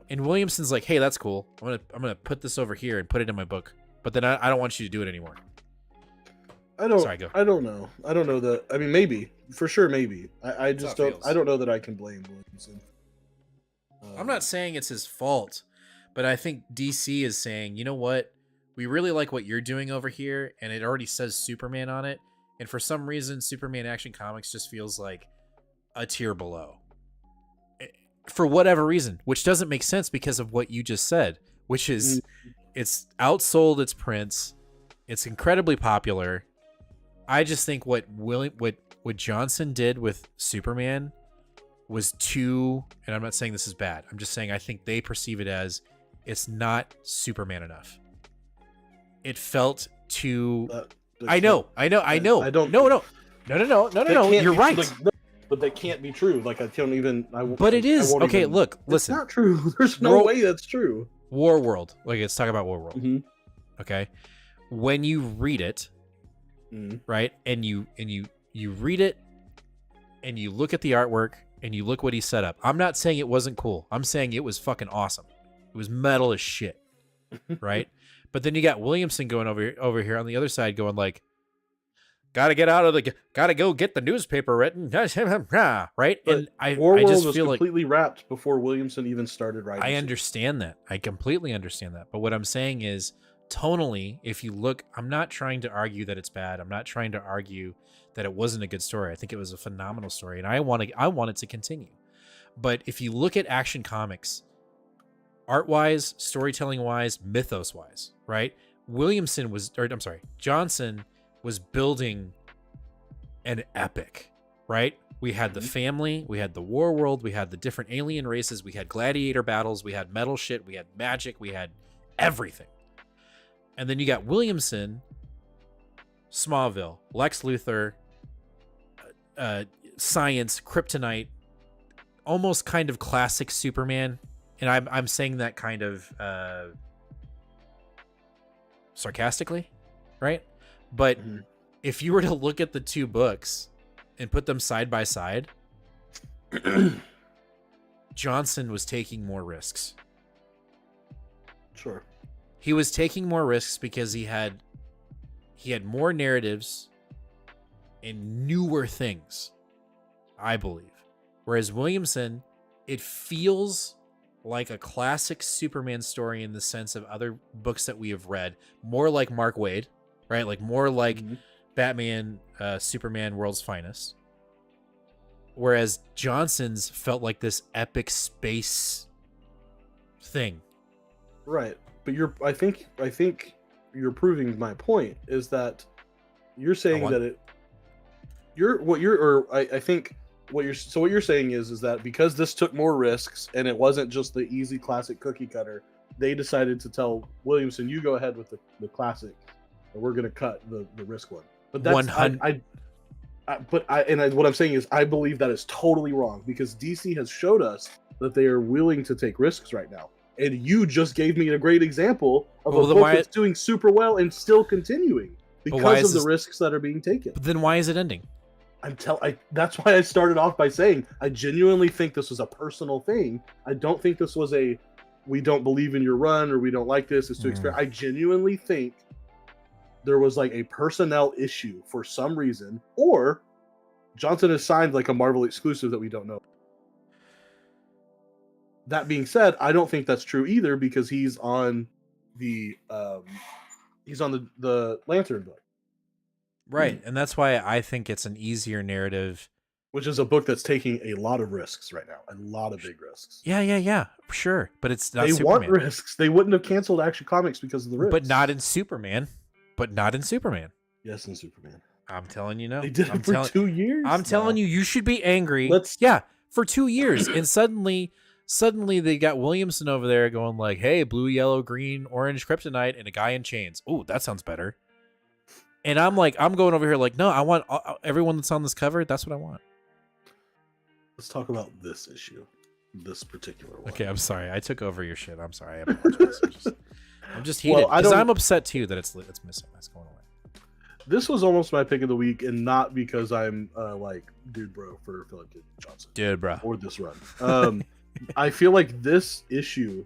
And Williamson's like, hey, that's cool. I'm gonna put this over here and put it in my book. But then I don't want you to do it anymore. I don't. Sorry, go. I don't know. I don't know that. I mean, maybe for sure, maybe. I just don't. Feels. I don't know that I can blame Williamson. I'm not saying it's his fault, but I think DC is saying, you know what? We really like what you're doing over here, and it already says Superman on it. And for some reason, Superman Action Comics just feels like a tier below. For whatever reason, which doesn't make sense because of what you just said, which is it's outsold its prints. It's incredibly popular. I just think what Johnson did with Superman was too, and I'm not saying this is bad. I'm just saying I think they perceive it as it's not Superman enough. It felt too. I know. I don't. No. You're right. Like, no, but that can't be true. Like I can't even. But it is okay. Even, look, listen. It's not true. There's no way that's true. War World. Like let's talk about War World. Mm-hmm. Okay, when you read it, right, and you read it, and you look at the artwork, and you look what he set up. I'm not saying it wasn't cool. I'm saying it was fucking awesome. It was metal as shit, right? But then you got Williamson going over here on the other side, going like, gotta go get the newspaper written, right? But and I was just feel completely like wrapped before Williamson even started writing. I understand that. I completely understand that. But what I'm saying is, tonally, if you look, I'm not trying to argue that it's bad. I'm not trying to argue that it wasn't a good story. I think it was a phenomenal story, and I want it to continue. But if you look at Action Comics, art-wise, storytelling-wise, mythos-wise, right? Johnson was building an epic, right? We had the family, we had the war world, we had the different alien races, we had gladiator battles, we had metal shit, we had magic, we had everything. And then you got Williamson, Smallville, Lex Luthor, science, kryptonite, almost kind of classic Superman. And I'm saying that kind of sarcastically, right? But if you were to look at the two books and put them side by side, Johnson was taking more risks. Sure. He was taking more risks because he had more narratives and newer things, I believe. Whereas Williamson, it feels like a classic Superman story in the sense of other books that we have read, more like Mark Waid, right? Like more like Batman, Superman, World's Finest. Whereas Johnson's felt like this epic space thing. Right. But I think you're proving my point is that you're saying that what you're saying is that because this took more risks and it wasn't just the easy classic cookie cutter, they decided to tell Williamson, you go ahead with the classic, and we're going to cut the risk one. But that's 100. What I'm saying is I believe that is totally wrong because DC has showed us that they are willing to take risks right now. And you just gave me a great example of a book that's doing super well and still continuing because of the risks that are being taken. But then why is it ending? That's why I started off by saying I genuinely think this was a personal thing. I don't think this was we don't believe in your run or we don't like this. It's too expensive. I genuinely think there was like a personnel issue for some reason, or Johnson has signed like a Marvel exclusive that we don't know. That being said, I don't think that's true either because he's on the Lantern book. Right. And that's why I think it's an easier narrative. Which is a book that's taking a lot of risks right now. A lot of big risks. Yeah. Sure. But it's not Superman. Want risks. They wouldn't have canceled Action Comics because of the risks. But not in Superman. Yes, in Superman. I'm telling you no. They did it for 2 years. I'm telling you should be angry. For 2 years. And suddenly they got Williamson over there going like, hey, blue, yellow, green, orange kryptonite and a guy in chains. Oh, that sounds better. And I'm going over here like, no, I want everyone that's on this cover. That's what I want. Let's talk about this issue, this particular one. Okay, I'm sorry. I took over your shit. I'm sorry. I apologize. I'm just heated because I'm upset too that it's missing. That's going away. This was almost my pick of the week, and not because I'm dude bro for Philip K. Johnson. Dude bro. Or this run. I feel like this issue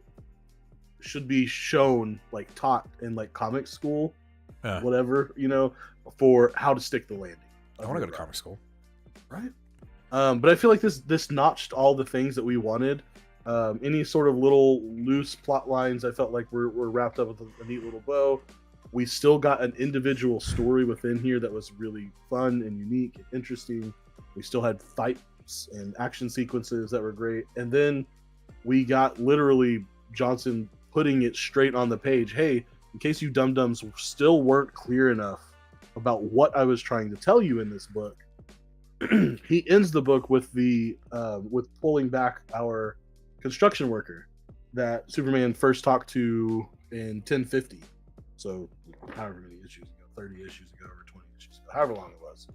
should be shown, taught in comic school whatever, for how to stick the landing. I want to go to comic school. Right. But I feel like this notched all the things that we wanted. Any sort of little loose plot lines I felt like were wrapped up with a neat little bow. We still got an individual story within here that was really fun and unique and interesting. We still had fights and action sequences that were great. And then we got literally Johnson putting it straight on the page. Hey, in case you dum-dums still weren't clear enough about what I was trying to tell you in this book, he ends the book with with pulling back our construction worker that Superman first talked to in 1050. So however many issues ago, 30 issues ago or 20 issues ago, however long it was.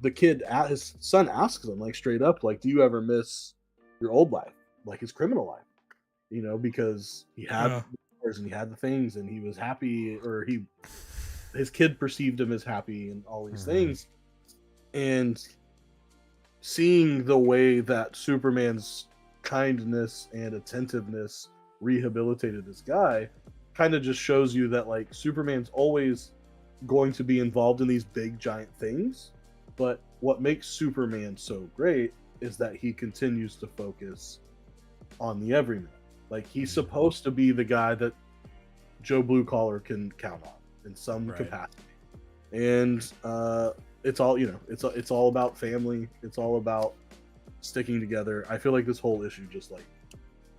The kid, his son asks him like straight up, like, do you ever miss your old life, like his criminal life? Because he had and he had the things and he was happy, or his kid perceived him as happy and all these things. And seeing the way that Superman's kindness and attentiveness rehabilitated this guy kind of just shows you that like Superman's always going to be involved in these big giant things, but what makes Superman so great is that he continues to focus on the everyman. Like he's supposed to be the guy that Joe Blue Collar can count on in some capacity, and it's all it's all about family. It's all about sticking together. I feel like this whole issue just like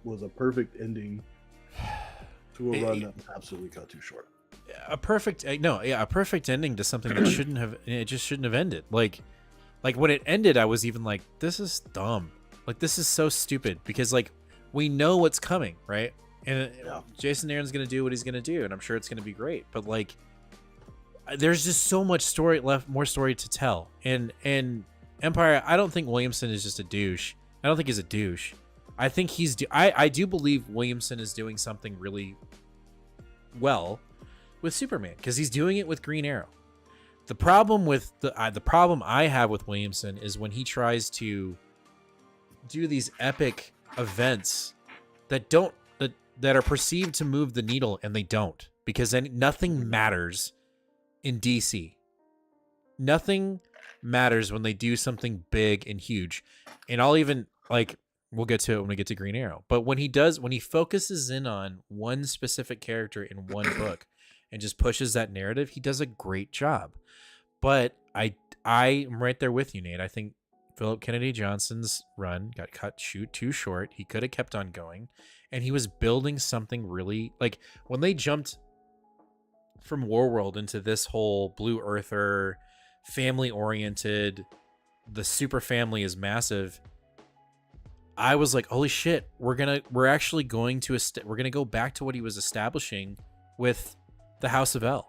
was a perfect ending to a run that was absolutely cut too short. A perfect ending to something that shouldn't have. It just shouldn't have ended. Like when it ended, I was even like, this is dumb. Like this is so stupid, because like we know what's coming, right? And Jason Aaron's gonna do what he's gonna do, and I'm sure it's gonna be great. But like, there's just so much story left, more story to tell. And Empire, I don't think Williamson is just a douche. I don't think he's a douche. I think I do believe Williamson is doing something really well with Superman, because he's doing it with Green Arrow. The problem with the problem I have with Williamson is when he tries to do these epic events that are perceived to move the needle, and they don't, because then nothing matters in DC. Nothing matters when they do something big and huge. And I'll even we'll get to it when we get to Green Arrow. But when he focuses in on one specific character in one book and just pushes that narrative, he does a great job. But I'm right there with you, Nate. I think Philip Kennedy Johnson's run got cut too short. He could have kept on going, and he was building something really, like when they jumped from Warworld into this whole Blue Earther, family-oriented, the super family is massive. I was like, holy shit, we're actually going to go back to what he was establishing with the House of L.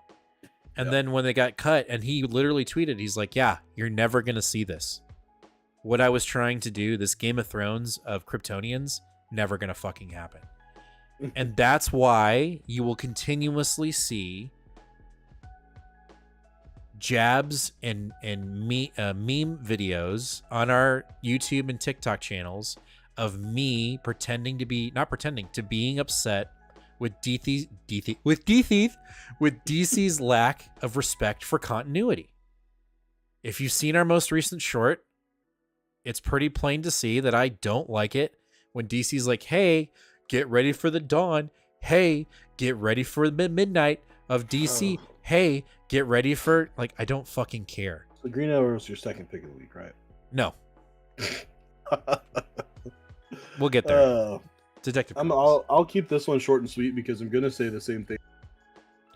And then when they got cut, and he literally tweeted, he's like, yeah, you're never going to see this. What I was trying to do, this Game of Thrones of Kryptonians, never going to fucking happen. And that's why you will continuously see jabs and meme videos on our YouTube and TikTok channels of me being upset with DC's lack of respect for continuity. If you've seen our most recent short, it's pretty plain to see that I don't like it when DC's like, hey, get ready for the dawn. Hey, get ready for the midnight of DC. Hey, get ready for, like, I don't fucking care. So Green Arrow is your second pick of the week, right? No. We'll get there. Detective. I'll keep this one short and sweet because I'm gonna say the same thing.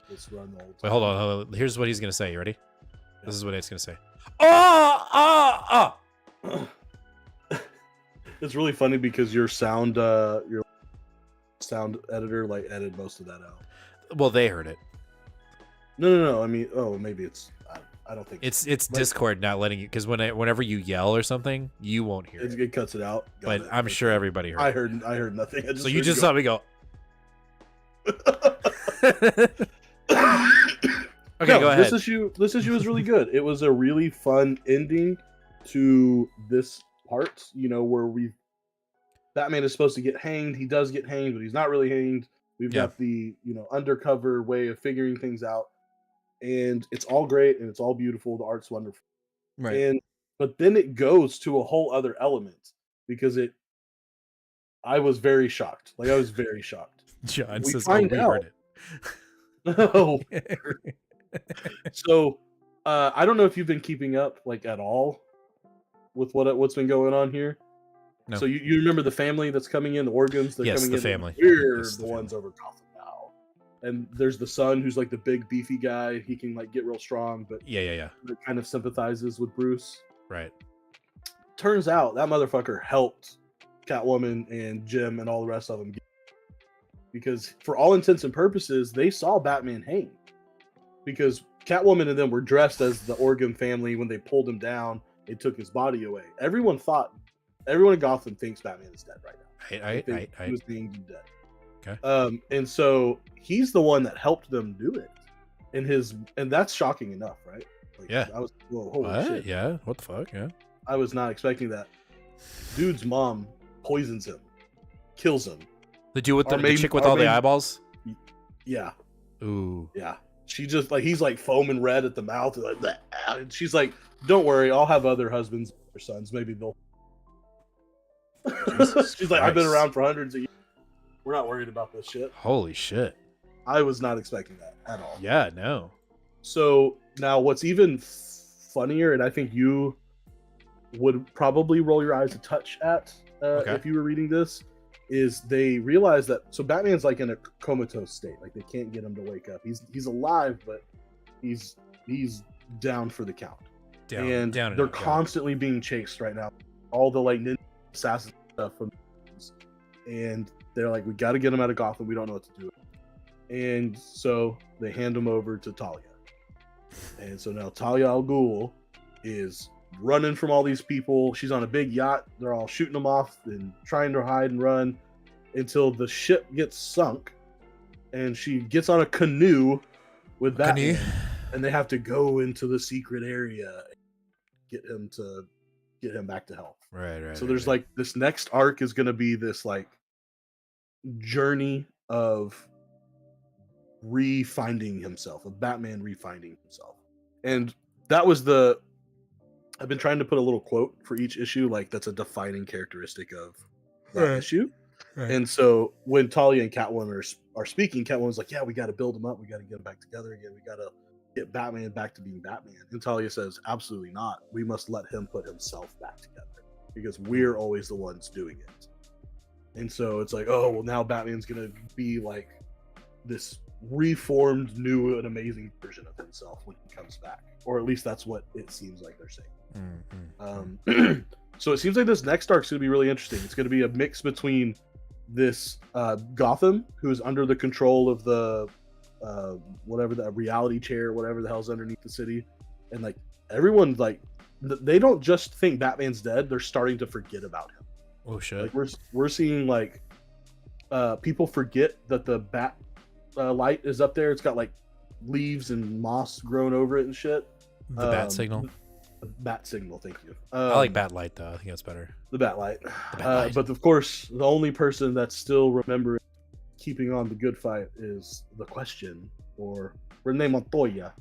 This run the whole time. Wait, hold on. Here's what he's gonna say. You ready? Yeah. This is what he's gonna say. It's really funny because your sound editor like edited most of that out. Well, they heard it. No. I mean, maybe it's. I don't think it's Discord not letting you, because whenever you yell or something, you won't hear it. It cuts it out. But I'm sure everybody heard. I heard nothing. So you just saw me go. Okay, go ahead. This issue was really good. It was a really fun ending to this part. Where Batman is supposed to get hanged. He does get hanged, but he's not really hanged. We've got the, undercover way of figuring things out, and it's all great and it's all beautiful. The art's wonderful. Right. But then it goes to a whole other element because I was very shocked. Like, I was very shocked. John We says, find we out. heard it. No. So, I don't know if you've been keeping up like at all with what's been going on here. No. So you remember the family that's coming in, the organs? They're Yes, coming the in. family. We're Yes, the ones over Gotham now. And there's the son who's like the big beefy guy. He can like get real strong, but Yeah. kind of sympathizes with Bruce. Right. Turns out that motherfucker helped Catwoman and Jim and all the rest of them, because for all intents and purposes, they saw Batman hang. Because Catwoman and them were dressed as the Organ family when they pulled him down. They took his body away. Everyone in Gotham thinks Batman is dead right now. He was being dead. Okay. And so he's the one that helped them do it. And that's shocking enough, right? Like, Yeah. I was, whoa, holy shit. Yeah. What the fuck? Yeah. I was not expecting that. Dude's mom poisons him, kills him. The dude with the chick with all the eyeballs? Yeah. Ooh. Yeah. She just like, he's like foaming red at the mouth. And like, bleh. And she's like, don't worry, I'll have other husbands or sons. Maybe they'll. She's like, I've been around for hundreds of years. We're not worried about this shit. Holy shit. I was not expecting that at all. Yeah, no. So now what's even funnier, and I think you would probably roll your eyes a touch at if you were reading this, is they realize that, so Batman's like in a comatose state. Like, they can't get him to wake up. He's alive, but he's down for the count. They're constantly being chased right now. All the like ninja assassin stuff and they're like, we got to get him out of Gotham. We don't know what to do. And so they hand him over to Talia. And so now Talia al Ghul is running from all these people. She's on a big yacht. They're all shooting them off and trying to hide and run until the ship gets sunk. And she gets on a canoe with Batman. And they have to go into the secret area and get him back to health. Right. So there's like this next arc is going to be this like journey of refinding himself, of Batman refinding himself. And that was I've been trying to put a little quote for each issue, like that's a defining characteristic of that issue. Right. And so when Talia and Catwoman are speaking, Catwoman's like, yeah, we got to build him up. We got to get him back together again. We got to get Batman back to being Batman. And Talia says, absolutely not. We must let him put himself back together because we're always the ones doing it. And so it's like, oh, well, now Batman's going to be like this reformed, new, and amazing version of himself when he comes back. Or at least that's what it seems like they're saying. So it seems like this next arc is going to be really interesting. It's going to be a mix between this Gotham, who is under the control of the whatever, the reality chair, whatever the hell's underneath the city. And like everyone's like, they don't just think Batman's dead. They're starting to forget about him. Oh shit! Like we're seeing like people forget that the bat light is up there. It's got like leaves and moss grown over it and shit. The bat signal. The bat signal. Thank you. I like bat light though. I think that's better. The bat light. But of course, the only person that's still remembering keeping on the good fight is the Question, or Renee Montoya,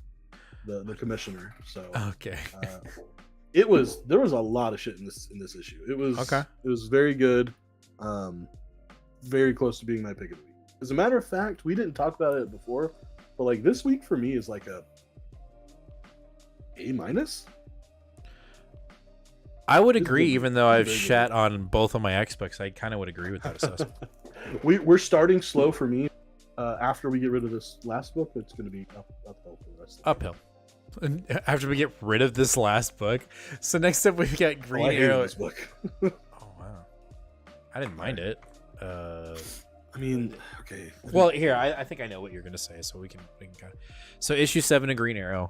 the commissioner. So okay. There was a lot of shit in this issue. It was very good. Very close to being my pick of the week. As a matter of fact, we didn't talk about it before, but like this week for me is like a A-. I would agree, even though I've shat on both of my Xbox. I kind of would agree with that assessment. We're starting slow for me. After we get rid of this last book, it's going to be uphill for the rest of the uphill. And after we get rid of this last book, so next up we've got Green Arrow. This book. Oh wow, I didn't mind it. I mean, okay. Well, here I think I know what you're gonna say, so we can kind of. So issue 7 of Green Arrow.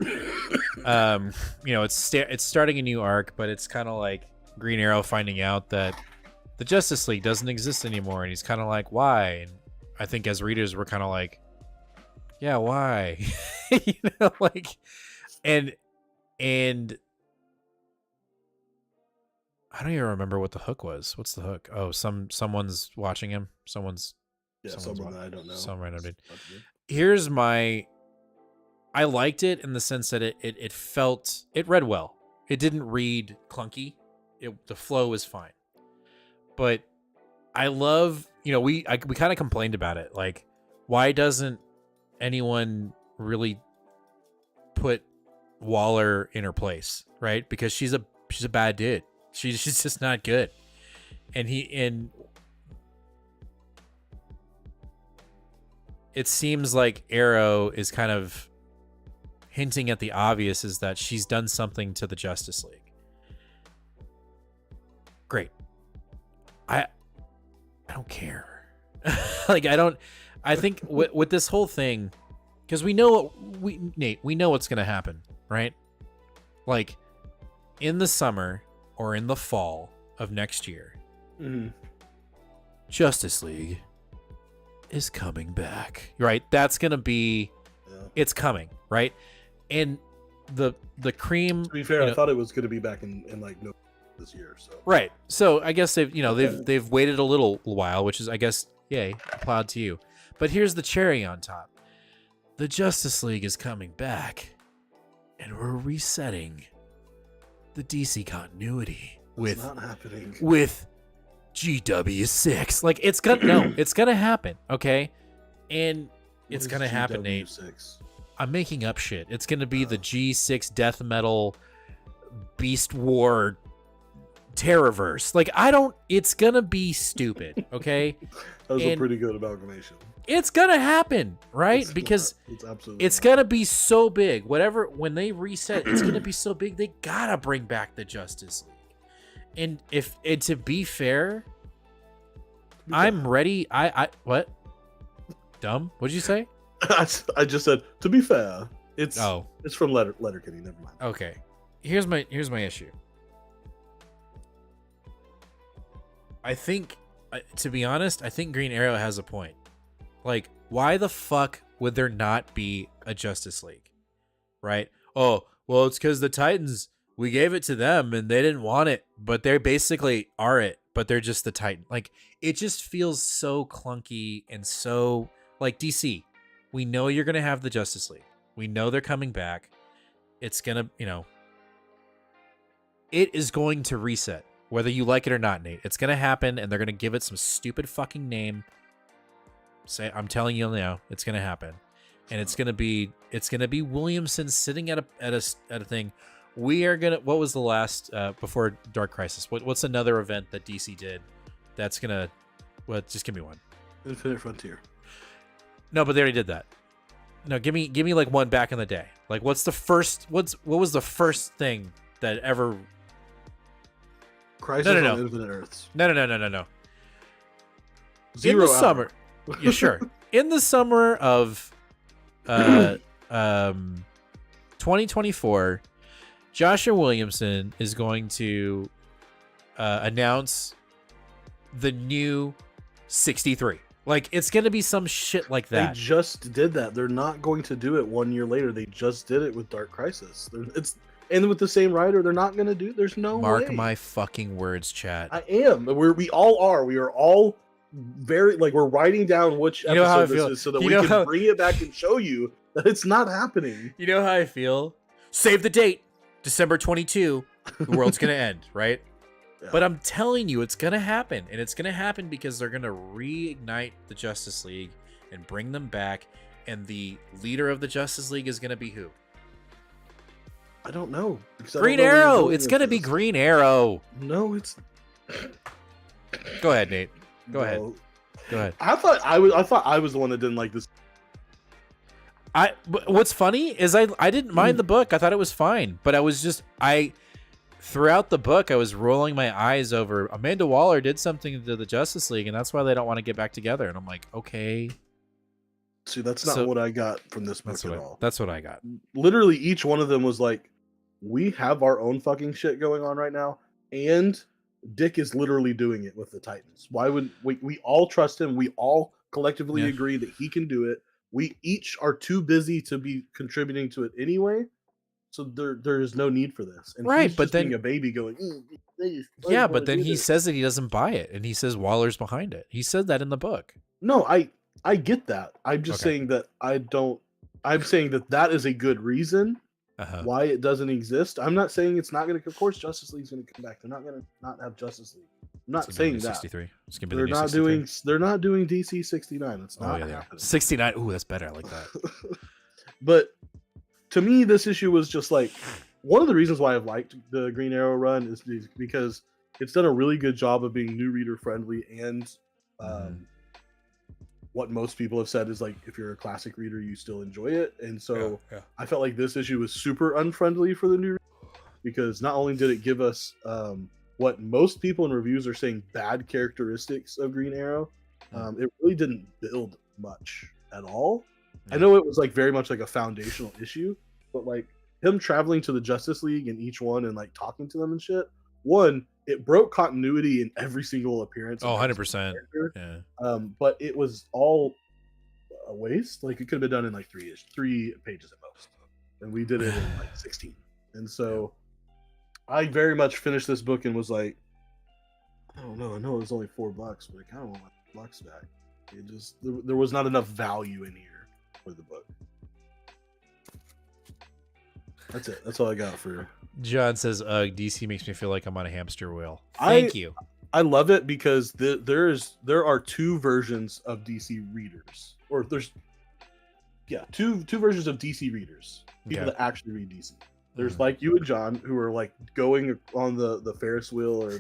It's starting a new arc, but it's kind of like Green Arrow finding out that the Justice League doesn't exist anymore, and he's kind of like, why? And I think as readers we're kind of like, yeah, why? And I don't even remember what the hook was. What's the hook? Oh, someone's watching him. Someone's Yeah, someone that I don't know. Some random dude. Here's my. I liked it in the sense that it read well. It didn't read clunky. The flow was fine. But I love, we kind of complained about it. Like, why doesn't anyone really put Waller in her place, right? Because she's a bad dude. She's just not good. And it seems like Arrow is kind of hinting at the obvious, is that she's done something to the Justice League. Great. I don't care. I think with this whole thing, because we know what's going to happen, right? Like, in the summer or in the fall of next year, Justice League is coming back, right? That's going to be, it's coming, right? And the cream. To be fair, I thought it was going to be back in like November this year. So right. So I guess they've waited a little while, which is, I guess, yay, applaud to you. But here's the cherry on top: the Justice League is coming back, and we're resetting the DC continuity with GW6. Like, it's gonna happen, okay? And it's gonna happen, Nate. I'm making up shit. It's gonna be the G6 death metal Beast War Terrorverse. Like, it's gonna be stupid, okay? That was a pretty good amalgamation. It's gonna happen, right? Because it's gonna be so big. When they reset, it's gonna be so big. They gotta bring back the Justice League. And to be fair, I'm ready. I what? Dumb? What'd you say? I just said, to be fair, it's from Letterkenny. Never mind. Okay, here's my issue. I think, to be honest, I think Green Arrow has a point. Like, why the fuck would there not be a Justice League, right? Oh, well, it's because the Titans, we gave it to them and they didn't want it, but they basically are it, but they're just the Titan. Like, it just feels so clunky and so, like, DC. We know you're going to have the Justice League. We know they're coming back. It's going to, it is going to reset, whether you like it or not, Nate. It's going to happen, and they're going to give it some stupid fucking name. I'm telling you now, it's going to happen. And it's going to be Williamson sitting at a thing. We are going to, what was the last, before Dark Crisis? What's another event that DC did that's going to, just give me one. Infinite Frontier. No, but they already did that. No, give me like one back in the day. Like, what was the first thing that ever? Crisis on Infinite Earths. No. Zero in the summer. Yeah, sure. In the summer of 2024, Joshua Williamson is going to announce the new 63. Like, it's going to be some shit like that. They just did that. They're not going to do it 1 year later. They just did it with Dark Crisis. And with the same writer, they're not going to do. There's no Mark way. my fucking words, chat. I am. We all are. We are all very, like, we're writing down which episode this is so that we can bring it back and show you that it's not happening. You know how I feel? Save the date. December 22. The world's going to end, right? Yeah. But I'm telling you, it's going to happen. And it's going to happen because they're going to reignite the Justice League and bring them back. And the leader of the Justice League is going to be who? I don't know. Green Arrow. It's going to be Green Arrow. No, it's... Go ahead, Nate. Go ahead. I thought I was the one that didn't like this. What's funny is I didn't mind the book. I thought it was fine, but throughout the book, I was rolling my eyes over Amanda Waller did something to the Justice League, and that's why they don't want to get back together. And I'm like, okay. See, that's not what I got from this book at all. That's what I got. Literally, each one of them was like, we have our own fucking shit going on right now, and Dick is literally doing it with the Titans. Why would we all trust him? We all collectively agree that he can do it. We each are too busy to be contributing to it anyway. So there is no need for this. And right, he's but just then being a baby going, yeah, but then he says that he doesn't buy it, and he says Waller's behind it. He said that in the book. No, I get that. I'm just Okay. saying that I don't. I'm saying that that is a good reason why it doesn't exist. I'm not saying it's not going to. Of course, Justice League's going to come back. They're not going to not have Justice League. I'm not It's gonna saying be the new that. 63. It's gonna be They're the new not 63. doing. They're not doing DC 69. That's Oh not yeah, they are. happening. 69. Ooh, that's better. I like that. But to me, this issue was just like one of the reasons why I've liked the Green Arrow run is because it's done a really good job of being new reader friendly and what most people have said is like if you're a classic reader, you still enjoy it. And so I felt like this issue was super unfriendly for the new reader because not only did it give us what most people in reviews are saying bad characteristics of Green Arrow, it really didn't build much at all. I know it was like very much like a foundational issue, but like him traveling to the Justice League in each one and like talking to them and shit. One, it broke continuity in every single appearance. Oh, 100%. Yeah. But it was all a waste. Like it could have been done in like 3 pages at most, and we did it in like 16. And so I very much finished this book and was like, I don't know. I know it was only $4, but I kind of want my $4 back. It just there was not enough value in here for the book. That's it. That's all I got for. John says, DC makes me feel like I'm on a hamster wheel. Thank you. I love it because there are 2 versions of DC readers, or there's two versions of DC readers. People that actually read DC. There's like you and John who are like going on the Ferris wheel or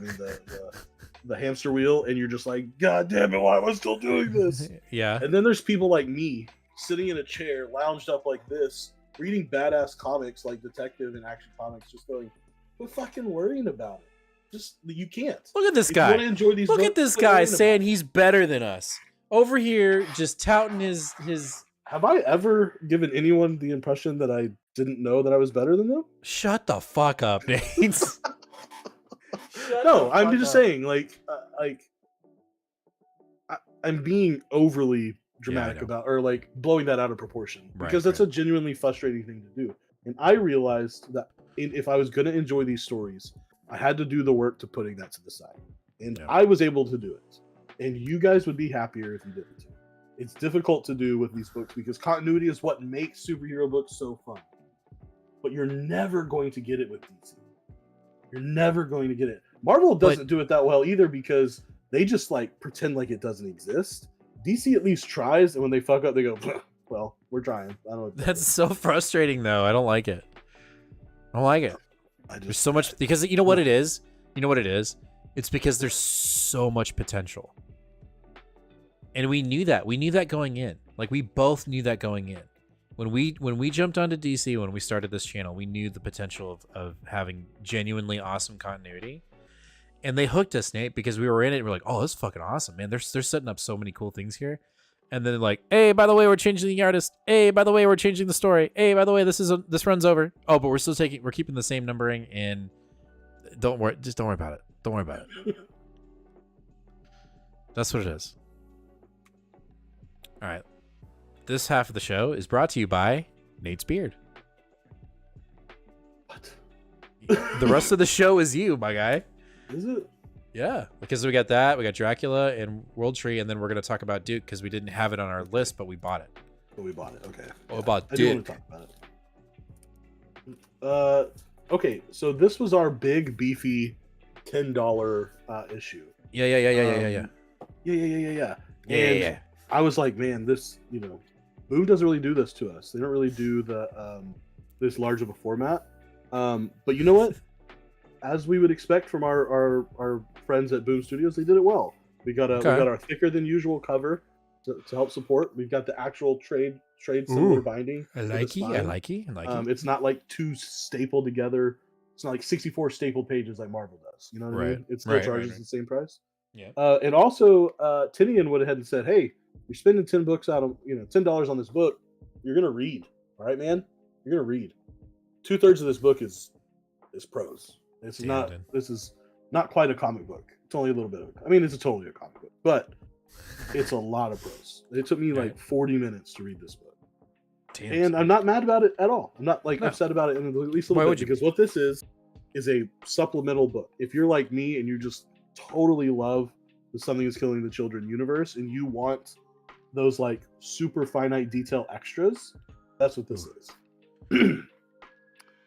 the hamster wheel, and you're just like, God damn it, why am I still doing this? Yeah. And then there's people like me sitting in a chair, lounged up like this, reading badass comics like Detective and Action Comics, just going, quit fucking worrying about it. Just you can't. Look at this If guy. You want to enjoy these Look books, at this quit guy worrying saying about it. he's better than us. Over here, just touting his. Have I ever given anyone the impression that I didn't know that I was better than them? Shut the fuck up, Nate. No, I'm just saying, like I'm being overly dramatic about, or like blowing that out of proportion, because that's a genuinely frustrating thing to do. And I realized that if I was going to enjoy these stories, I had to do the work to putting that to the side. And I was able to do it. And you guys would be happier if you did it too. It's difficult to do with these books because continuity is what makes superhero books so fun. But you're never going to get it with DC. You're never going to get it. Marvel doesn't do it that well either because they just like pretend like it doesn't exist. DC at least tries, and when they fuck up, they go, well, we're trying. I don't know. That's so frustrating, though. I don't like it. I don't like it. There's so much, because you know what it is? You know what it is? It's because there's so much potential. And we knew that. We knew that going in. Like, we both knew that going in. When we jumped onto DC, when we started this channel, we knew the potential of having genuinely awesome continuity. And they hooked us, Nate, because we were in it. And we're like, oh, this is fucking awesome, man. They're setting up so many cool things here. And then like, hey, by the way, we're changing the artist. Hey, by the way, we're changing the story. Hey, by the way, this runs over. Oh, but we're keeping the same numbering. And don't worry about it. Don't worry about it. That's what it is. All right. This half of the show is brought to you by Nate's Beard. What? The rest of the show is you, my guy. Is it? Yeah, because we got that, we got Dracula and World Tree, and then we're gonna talk about Duke because we didn't have it on our list, but we bought it. But we bought it. Okay. What about I Duke? do want to talk about it. Okay, so this was our big beefy $10 issue. Yeah. Yeah. I was like, man, this, Boom doesn't really do this to us. They don't really do the this large of a format. But you know what? As we would expect from our friends at Boom Studios, they did it well. We got our thicker than usual cover to help support. We've got the actual trade similar binding. I like it. It's not like 2 stapled together. It's not like 64 stapled pages like Marvel does. You know what I mean? It still charges the same price. Yeah. And also, Tinian went ahead and said, "Hey, you're spending $10 on this book. You're gonna read, all right, man. You're gonna read. 2/3 of this book is prose. This is not quite a comic book. It's only a little bit of. It's totally a comic book, but it's a lot of prose. It took me like 40 minutes to read this book, and I'm not mad about it at all. I'm not upset about it in at least a little bit because what this is a supplemental book. If you're like me and you just totally love the Something Is Killing the Children universe and you want those like super finite detail extras. That's what this is.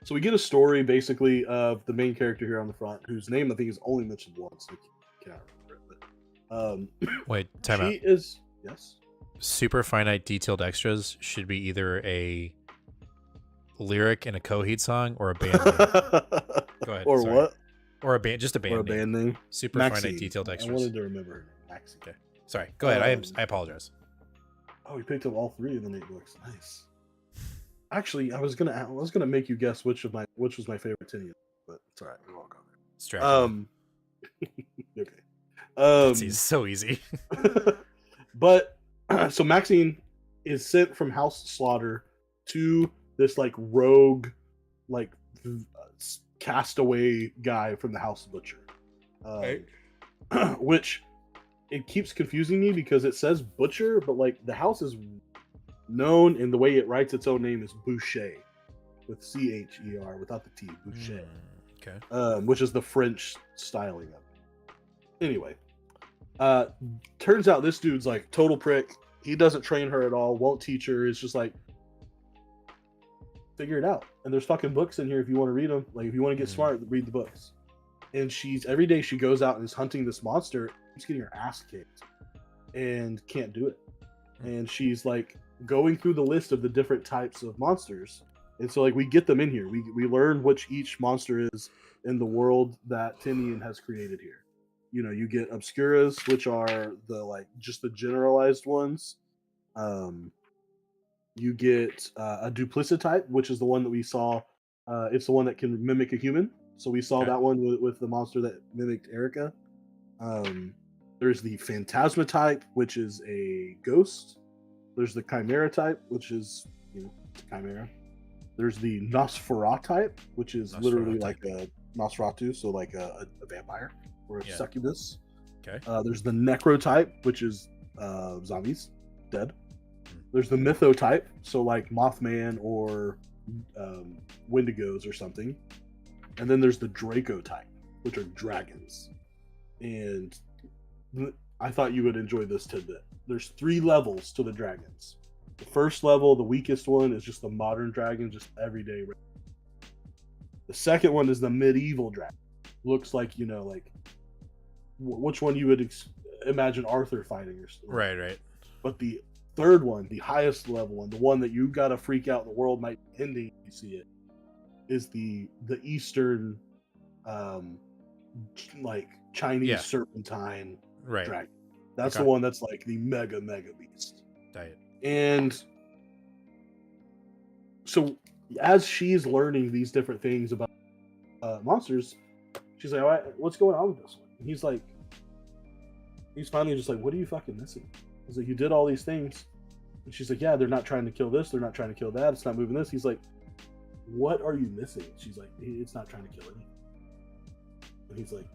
So we get a story basically of the main character here on the front, whose name I think is only mentioned once. I cannot remember it. But, Wait, time out. she is yes. Super finite detailed extras should be either a lyric in a Coheed song or a band name. Go ahead. Or sorry. what? Or a band, just a band Or a name. band name. Super Maxine. finite detailed I extras. wanted to remember her name. Maxine. Okay. Sorry. Go ahead. I apologize. Oh, we picked up all 3 of the Nate books. Nice. Actually, I was gonna make you guess which was my favorite Tinian, but it's alright. We won't go there. Distracting. Okay. It's so easy. But so Maxine is sent from House Slaughter to this like rogue, like castaway guy from the House Butcher, which it keeps confusing me because it says Butcher, but like the house is known, and the way it writes its own name is Boucher, with CHER without the T. Boucher. Okay. Which is the French styling of it. Anyway, turns out this dude's like total prick. He doesn't train her at all, won't teach her. It's just like, figure it out. And there's fucking books in here if you want to read them. Like, if you want to get smart, read the books. And every day she goes out and is hunting this monster. She's getting her ass kicked and can't do it. And she's like going through the list of the different types of monsters. And so like we get them in here. We learn which each monster is in the world that Tinian has created here. You know, you get Obscuras, which are the like just the generalized ones. You get a Duplicit type, which is the one that we saw. It's the one that can mimic a human. So we saw that one with the monster that mimicked Erica. There's the Phantasma type, which is a ghost. There's the Chimera type, which is Chimera. There's the Nosferatu type, which is literally like a Nosferatu, so like a vampire or a succubus. Okay. There's the Necro type, which is zombies, dead. There's the Mytho type, so like Mothman or Wendigos or something. And then there's the Draco type, which are dragons. And I thought you would enjoy this tidbit. There's 3 levels to the dragons. The first level, the weakest one, is just the modern dragon, just everyday. The second one is the medieval dragon. Looks like, like which one you would imagine Arthur fighting or something. Right. But the third one, the highest level one, the one that you gotta freak out, the world might be ending if you see it, is the Eastern like Chinese serpentine dragon. That's the one that's like the mega beast. Diet. And so as she's learning these different things about monsters, she's like, all right, what's going on with this one? And he's finally just like, what are you fucking missing? He's like, you did all these things. And she's like, yeah, they're not trying to kill this, they're not trying to kill that, it's not moving this. He's like, what are you missing? She's like, it's not trying to kill anything. And he's like,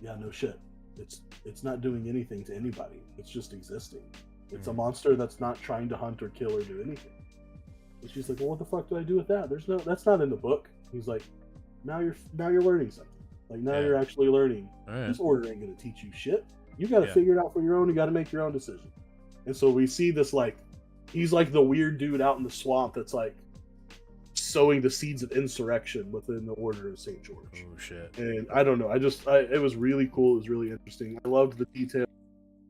yeah, no shit. It's not doing anything to anybody. It's just existing. It's a monster that's not trying to hunt or kill or do anything. And she's like, well, what the fuck do I do with that? That's not in the book. He's like, now you're learning something. Like now you're actually learning. Right. This order ain't gonna teach you shit. You got to figure it out for your own. You got to make your own decision. And so we see this like, he's like the weird dude out in the swamp that's like sowing the seeds of insurrection within the Order of St. George. Oh shit! And I don't know. It was really cool. It was really interesting. I loved the detail,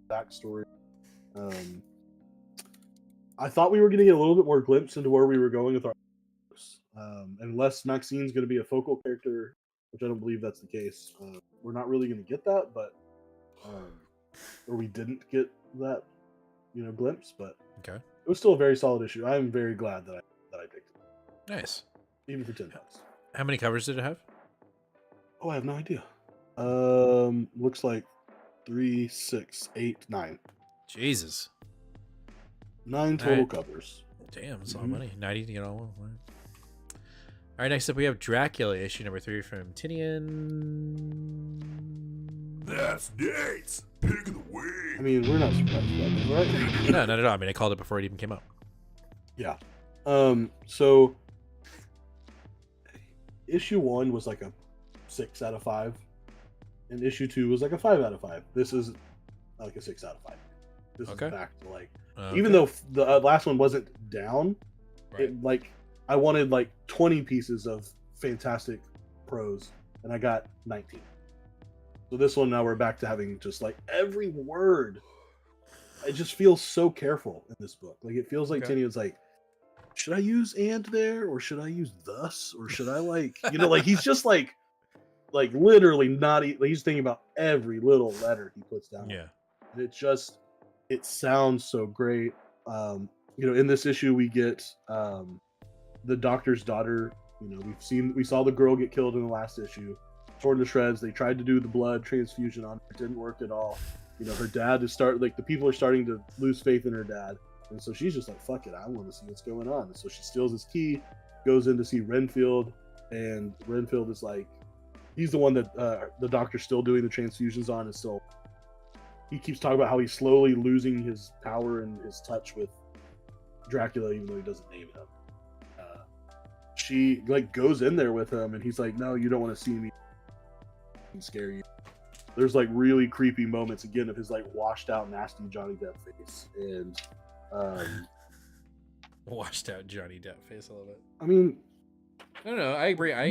backstory. I thought we were going to get a little bit more glimpse into where we were going with our, unless Maxine's going to be a focal character, which I don't believe that's the case. We're not really going to get that, but or we didn't get that, glimpse. But okay, it was still a very solid issue. I'm very glad that I picked it. Nice, even for $10. How many covers did it have? Oh, I have no idea. Looks like 3, 6, 8, 9. Jesus. 9 total covers. Damn, that's a lot of money. 90, All right, next up we have Dracula, issue number 3 from Tinian. That's Nate's pick of the week. I mean, we're not surprised about this, right? No, not at all. I mean, I called it before it even came out. Yeah. So issue 1 was like a 6 out of 5, and issue 2 was like a 5 out of 5. This is like a 6 out of 5. This is back to like Even though the last one wasn't down, it, like I wanted like 20 pieces of fantastic prose, and I got 19. So this one, now we're back to having just like every word. It just feels so careful in this book. Like it feels like Tinian's like, should I use and there, or should I use thus, or should I like, like he's just like literally not. He's thinking about every little letter he puts down. Yeah, and it sounds so great. In this issue we get the doctor's daughter. We saw the girl get killed in the last issue, torn to shreds. They tried to do the blood transfusion on her. It didn't work at all. Her dad is the people are starting to lose faith in her dad. And so she's just like, fuck it, I want to see what's going on. And so she steals his key, goes in to see Renfield, and Renfield is like, he's the one that the doctor's still doing the transfusions on, and still, he keeps talking about how he's slowly losing his power and his touch with Dracula, even though he doesn't name him. She like goes in there with him, and he's like, no, you don't want to see me. I can scare you. There's like really creepy moments again of his like washed out, nasty Johnny Depp face, and washed out Johnny Depp face. I love it. I mean, no, I agree. No.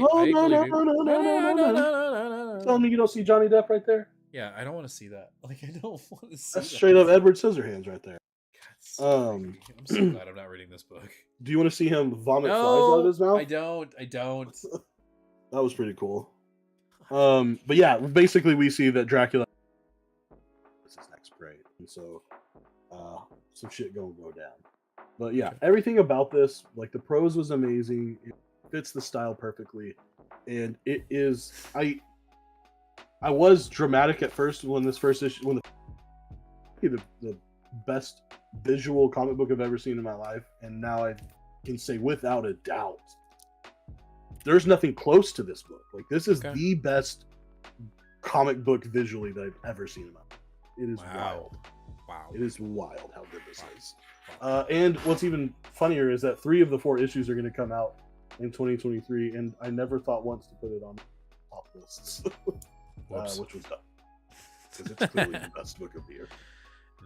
Tell me you don't see Johnny Depp right there. Yeah, I don't want to see that. Like, I don't want to see That's straight up Edward Scissorhands right there. God, I'm so glad I'm not reading this book. Do you want to see him vomit flies out of his mouth? I don't. That was pretty cool. But yeah, basically we see that Dracula is his next prey, and so some shit gonna go down. But yeah, everything about this, like the prose was amazing. It fits the style perfectly, and it is. I was dramatic at first when this first issue, when the best visual comic book I've ever seen in my life, and now I can say without a doubt, there's nothing close to this book. Like this is the best comic book visually that I've ever seen in my life. It is wild. Wow. It is wild how good this is. And what's even funnier is that 3 of the 4 issues are going to come out in 2023, and I never thought once to put it on top lists, which was dumb, because it's clearly the best book of the year.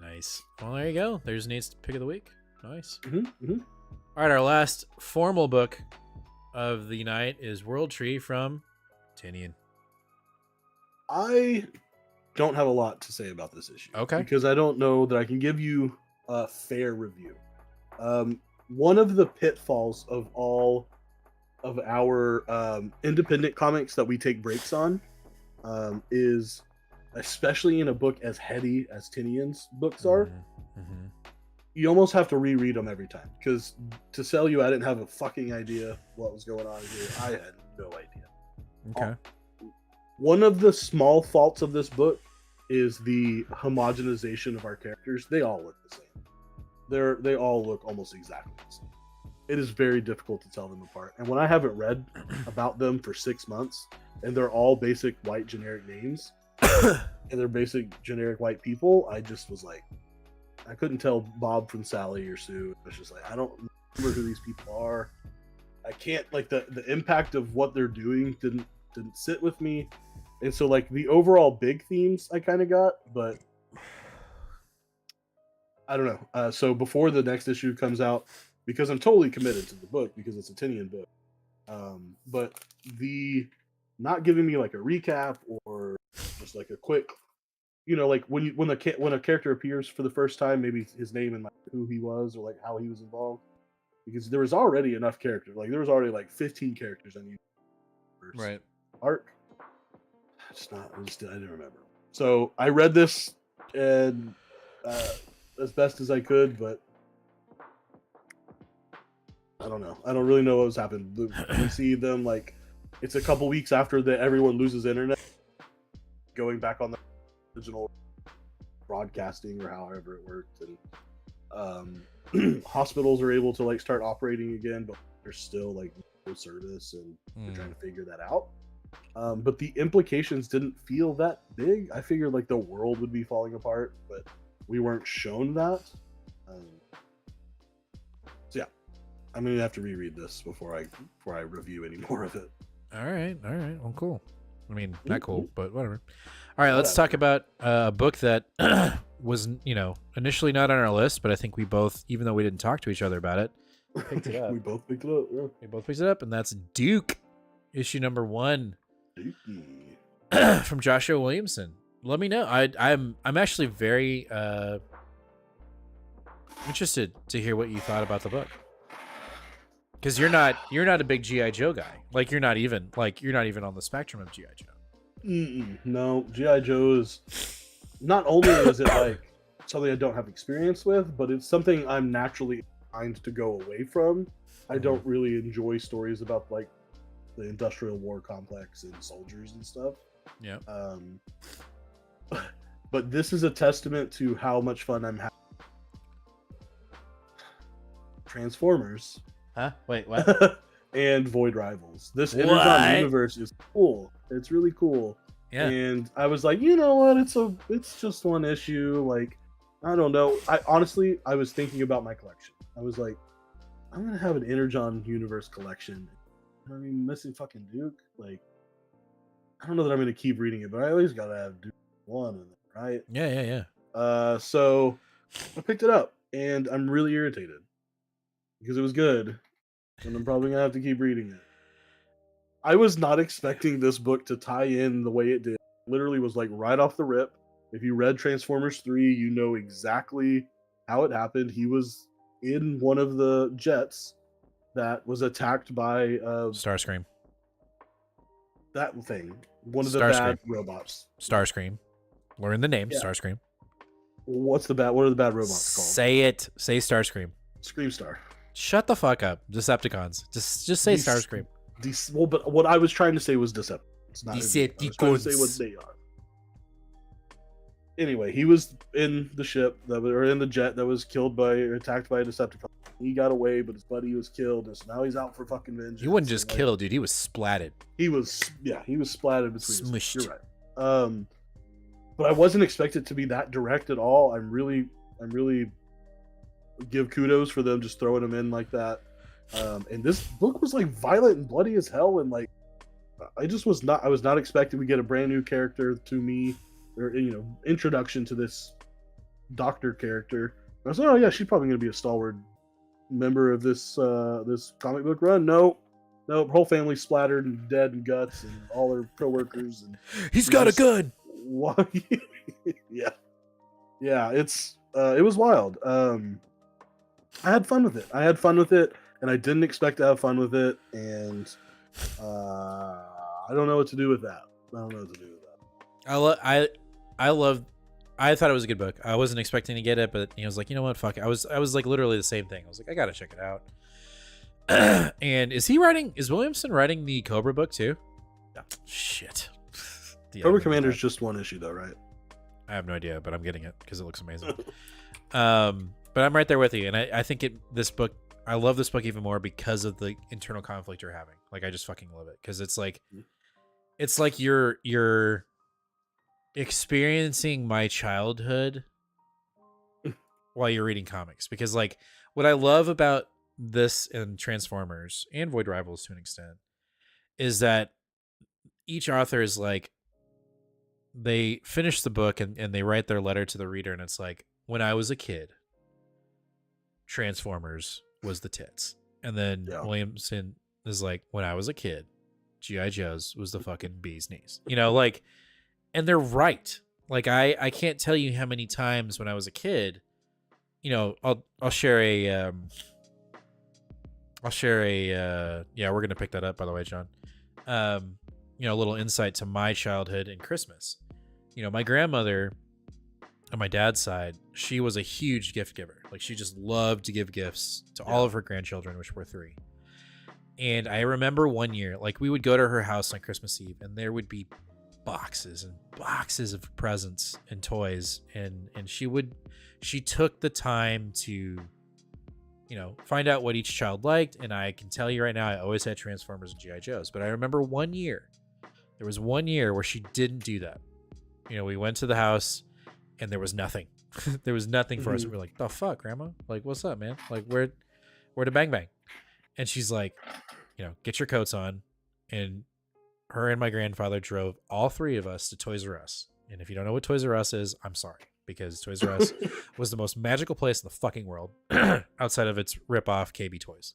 Nice. Well, there you go. There's Nate's pick of the week. Nice. Mm-hmm. All right, our last formal book of the night is World Tree from Tinian. I don't have a lot to say about this issue. Okay. Because I don't know that I can give you a fair review. One of the pitfalls of all of our independent comics that we take breaks on is, especially in a book as heady as Tinian's books are, you almost have to reread them every time. Because to sell you, I didn't have a fucking idea what was going on here. I had no idea. Okay. One of the small faults of this book is the homogenization of our characters. They all look the same. They all look almost exactly the same. It is very difficult to tell them apart. And when I haven't read about them for 6 months, and they're all basic white generic names, and they're basic generic white people, I just was like, I couldn't tell Bob from Sally or Sue. I was just like, I don't remember who these people are. I can't, like, the impact of what they're doing didn't sit with me. And so, like, the overall big themes I kind of got, but I don't know. So before the next issue comes out, because I'm totally committed to the book because it's a Tinian book, but the not giving me like a recap or just like a quick, like when a character appears for the first time, maybe his name and like who he was or like how he was involved, because there was already enough characters. Like there was already like 15 characters I needed. Right. Arc. I didn't remember. So I read this and as best as I could, but I don't know. I don't really know what was happening. We see them like it's a couple weeks after everyone loses internet, going back on the original broadcasting or however it worked, and hospitals are able to like start operating again, but there's still like no service, and they're trying to figure that out. But the implications didn't feel that big. I figured like the world would be falling apart, but we weren't shown that. So yeah, I'm gonna have to reread this before I review any more of it. All right. Well, cool. I mean, not cool, but whatever. All right, let's talk about a book that was, initially not on our list, but I think we both, even though we didn't talk to each other about it, picked it up. We both picked it up. Yeah. We both picked it up, and that's Duke, issue number 1 Dookie. from Joshua Williamson. Let me know. I'm actually very interested to hear what you thought about the book, because you're not a big GI Joe guy. Like you're not even on the spectrum of GI Joe. No, GI Joe is not only is it like something I don't have experience with, but it's something I'm naturally inclined to go away from. I don't really enjoy stories about like the industrial war complex and soldiers and stuff. Yeah. But this is a testament to how much fun I'm having. Transformers. Huh? Wait, what? And Void Rivals. This Energon universe is cool. It's really cool. Yeah. And I was like, you know what? It's just one issue. Like, I don't know. I was thinking about my collection. I was like, I'm gonna have an Energon universe collection. I mean, missing fucking Duke. Like, I don't know that I'm gonna keep reading it, but I always gotta have Duke 1 in it, right? Yeah. So I picked it up, and I'm really irritated because it was good, and I'm probably gonna have to keep reading it. I was not expecting this book to tie in the way it did. It literally was like right off the rip. If you read Transformers 3, you know exactly how it happened. He was in one of the jets that was attacked by Starscream. That thing. One of the bad robots. Starscream. Learn the name, yeah. Starscream. What are the bad robots called? Say it. Say Starscream. Screamstar. Shut the fuck up, Decepticons. Just say Starscream. Well, but what I was trying to say was Decepticons. Not Decepticons. I was trying to say what they are. Anyway, he was in the ship in the jet that was attacked by a Decepticon. He got away, but his buddy was killed, and so now he's out for fucking vengeance. He wasn't just killed, dude. He was splatted. He was splatted between. Smushed. You're right. But I wasn't expected to be that direct at all. I'm really give kudos for them just throwing him in like that. And this book was like violent and bloody as hell, and like I was not expecting we get a brand new character to me, or introduction to this doctor character. I was like, oh yeah, she's probably gonna be a stalwart member of this comic book run. No, her whole family's splattered and dead and guts, and all her co-workers. And he's got a gun. Yeah. It was wild. I had fun with it, and I didn't expect to have fun with it, and I don't know what to do with that. I thought it was a good book. I wasn't expecting to get it, but I was like, you know what, fuck it. I was like literally the same thing. I was like, I gotta check it out. And is Williamson writing the Cobra book too? Yeah. Shit. Cobra Commander's just one issue though, right? I have no idea, but I'm getting it because it looks amazing. But I'm right there with you, and I think I love this book even more because of the internal conflict you're having. Like, I just fucking love it because it's like you're experiencing my childhood while you're reading comics. Because like what I love about this and Transformers and Void Rivals to an extent is that each author is like, they finish the book and they write their letter to the reader, and it's like, when I was a kid, Transformers was the tits. And then Williamson is like, when I was a kid, G.I. Joe's was the fucking bee's knees. Like, and they're right. Like, I can't tell you how many times when I was a kid, I'll share a we're gonna pick that up, by the way, John. A little insight to my childhood and Christmas. My grandmother on my dad's side, she was a huge gift giver. Like, she just loved to give gifts to all of her grandchildren, which were 3. And I remember one year, like, we would go to her house on Christmas Eve, and there would be boxes and boxes of presents and toys, and she took the time to find out what each child liked. And I can tell you right now, I always had Transformers and G.I. Joes, but I remember there was one year where she didn't do that. We went to the house and there was nothing. There was nothing for us. We were like, the fuck, Grandma? Like, what's up, man? Like, where to Bang Bang? And she's like, get your coats on. And her and my grandfather drove all 3 of us to Toys R Us. And if you don't know what Toys R Us is, I'm sorry. because Toys R Us was the most magical place in the fucking world outside of its rip-off KB Toys.